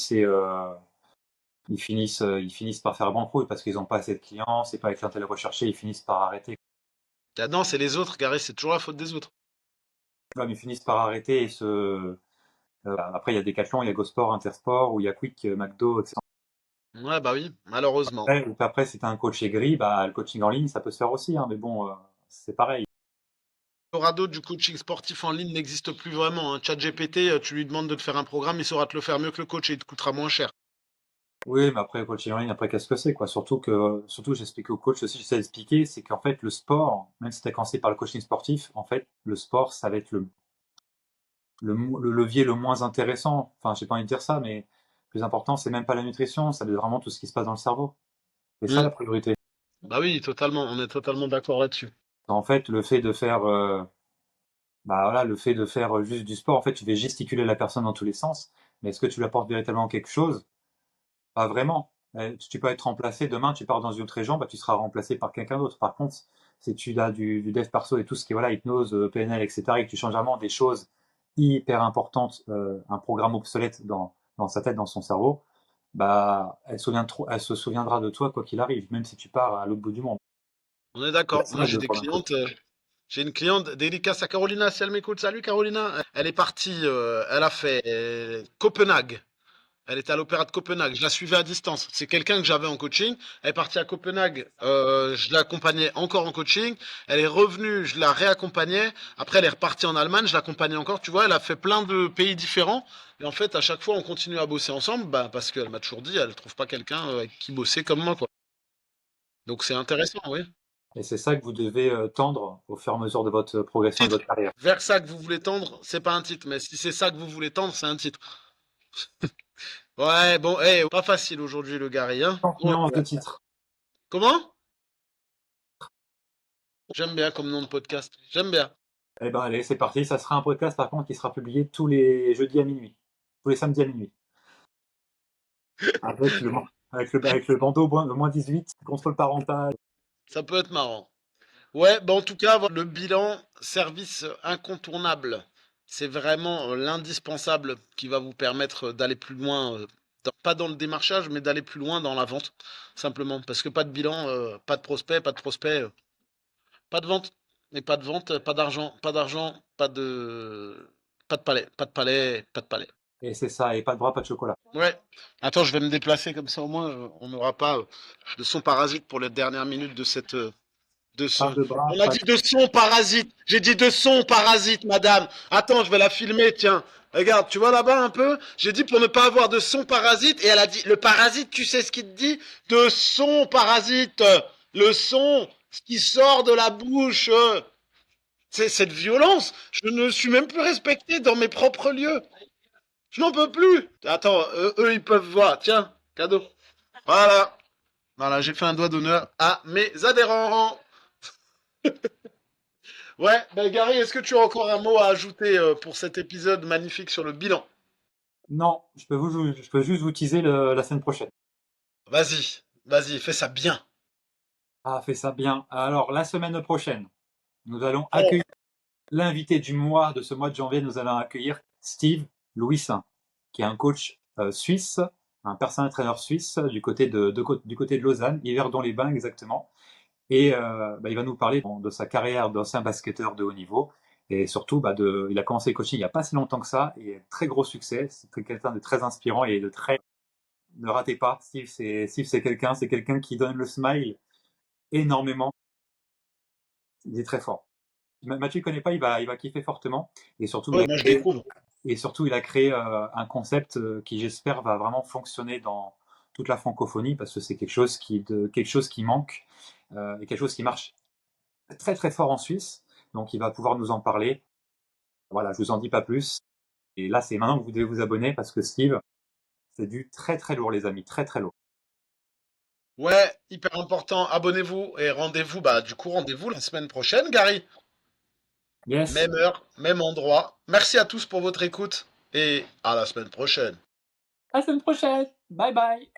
S1: ils finissent par faire banqueroute parce qu'ils n'ont pas assez de clients, c'est pas la clientèle recherchée, ils finissent par arrêter.
S2: Ah non, c'est les autres, Gary, c'est toujours la faute des autres.
S1: Ouais, mais ils finissent par arrêter après, il y a Decathlon, il y a GoSport, Intersport, ou il y a Quick, McDo, etc.
S2: Ouais, bah oui, malheureusement.
S1: Après, si tu as un coach aigri, bah, le coaching en ligne, ça peut se faire aussi, hein, mais bon, c'est pareil.
S2: Dorado du coaching sportif en ligne n'existe plus vraiment. Un ChatGPT, tu lui demandes de te faire un programme, il saura te le faire mieux que le coach et il te coûtera moins cher.
S1: Oui, mais après, le coaching en ligne, après, qu'est-ce que c'est, quoi? Surtout, j'explique au coach aussi, j'essaie d'expliquer, c'est qu'en fait, le sport, même si tu as commencé par le coaching sportif, en fait, le sport, ça va être le levier le moins intéressant. Enfin, j'ai pas envie de dire ça, mais le plus important, c'est même pas la nutrition, ça va être vraiment tout ce qui se passe dans le cerveau. C'est ça
S2: Hmm.
S1: la priorité.
S2: Bah oui, totalement, on est totalement d'accord là-dessus.
S1: En fait, le fait de faire juste du sport, en fait, tu fais gesticuler la personne dans tous les sens, mais est-ce que tu lui apportes véritablement quelque chose? Pas vraiment. Tu peux être remplacé demain, tu pars dans une autre région, bah, tu seras remplacé par quelqu'un d'autre. Par contre, si tu as du dev perso et tout ce qui est voilà, hypnose, PNL, etc., et que tu changes vraiment des choses hyper importantes, un programme obsolète dans sa tête, dans son cerveau, bah, elle se souviendra de toi quoi qu'il arrive, même si tu pars à l'autre bout du monde.
S2: On est
S1: Il y a
S2: d'accord. Moi,
S1: ça
S2: j'ai
S1: de
S2: des
S1: prendre un coach.
S2: clientes. J'ai une cliente dédicace à Carolina, si elle m'écoute. Salut Carolina. Elle est partie, elle a fait Copenhague. Elle était à l'Opéra de Copenhague. Je la suivais à distance. C'est quelqu'un que j'avais en coaching. Elle est partie à Copenhague. Je l'accompagnais encore en coaching. Elle est revenue. Je la réaccompagnais. Après, elle est repartie en Allemagne. Je l'accompagnais encore. Tu vois, elle a fait plein de pays différents. Et en fait, à chaque fois, on continue à bosser ensemble. Bah, parce qu'elle m'a toujours dit, elle trouve pas quelqu'un avec qui bosser comme moi, quoi. Donc, c'est intéressant, oui.
S1: Et c'est ça que vous devez tendre au fur et à mesure de votre progression et de
S2: Titre.
S1: votre carrière.
S2: Vers ça que vous voulez tendre, c'est pas un titre. Mais si c'est ça que vous voulez tendre, c'est un titre. Ouais, bon, pas facile aujourd'hui, le Gary, hein.
S1: 30
S2: Oh,
S1: nuances
S2: là
S1: de
S2: là.
S1: titres.
S2: Comment? J'aime bien comme nom de podcast. J'aime bien.
S1: Eh ben allez, c'est parti. Ça sera un podcast par contre qui sera publié tous les jeudis à minuit. Tous les samedis à minuit. Avec le, avec le bandeau moins 18, contrôle parental.
S2: Ça peut être marrant. Ouais, bah en tout cas, le bilan service incontournable. C'est vraiment l'indispensable qui va vous permettre d'aller plus loin, pas dans le démarchage, mais d'aller plus loin dans la vente. Simplement. Parce que pas de bilan, pas de prospect, pas de vente. Et pas de vente, pas d'argent, pas d'argent, pas de palais, pas de palais, pas de palais.
S1: Et c'est ça, et pas de bras, pas de chocolat.
S2: Ouais. Attends, je vais me déplacer comme ça au moins on n'aura pas de son parasite pour les dernières minutes de cette de ce.
S1: Pas de bras,
S2: On a
S1: pas
S2: dit de son parasite. J'ai dit de son parasite, madame. Attends, je vais la filmer, tiens. Regarde, tu vois là-bas un peu? J'ai dit pour ne pas avoir de son parasite et elle a dit le parasite, tu sais ce qu'il te dit? De son parasite. Le son, ce qui sort de la bouche. C'est cette violence. Je ne suis même plus respecté dans mes propres lieux. Je n'en peux plus. Attends, eux, ils peuvent voir. Tiens, cadeau. Voilà. Voilà, j'ai fait un doigt d'honneur à mes adhérents. Ouais, ben Gary, est-ce que tu as encore un mot à ajouter pour cet épisode magnifique sur le bilan?
S1: Non, je peux juste vous teaser la semaine prochaine.
S2: Vas-y, vas-y, fais ça bien.
S1: Ah, fait ça bien. Alors, la semaine prochaine, nous allons
S2: Oh,
S1: accueillir L'invité du mois, de ce mois de janvier, nous allons accueillir Steve Louisin, qui est un coach suisse, un personal trainer suisse du côté du côté de Lausanne, Yverdon-les-Bains exactement. Et il va nous parler de sa carrière d'ancien basketteur de haut niveau. Et surtout, il a commencé le coaching il n'y a pas si longtemps que ça, et très gros succès. C'est quelqu'un de très inspirant et de très... Ne ratez pas, Steve, c'est quelqu'un qui donne le smile énormément. Il est très fort. Mathieu ne connaît pas, il va kiffer fortement. Et surtout,
S2: Ouais, moi je découvre.
S1: il a créé un concept qui, j'espère, va vraiment fonctionner dans toute la francophonie parce que c'est quelque chose qui manque et quelque chose qui marche très très fort en Suisse. Donc, il va pouvoir nous en parler. Voilà, je vous en dis pas plus. Et là, c'est maintenant que vous devez vous abonner parce que Steve, c'est du très très lourd, les amis, très très lourd.
S2: Ouais, hyper important. Abonnez-vous et rendez-vous la semaine prochaine, Gary.
S1: Yes.
S2: Même heure, même endroit. Merci à tous pour votre écoute et à la semaine prochaine.
S1: À la semaine prochaine. Bye bye.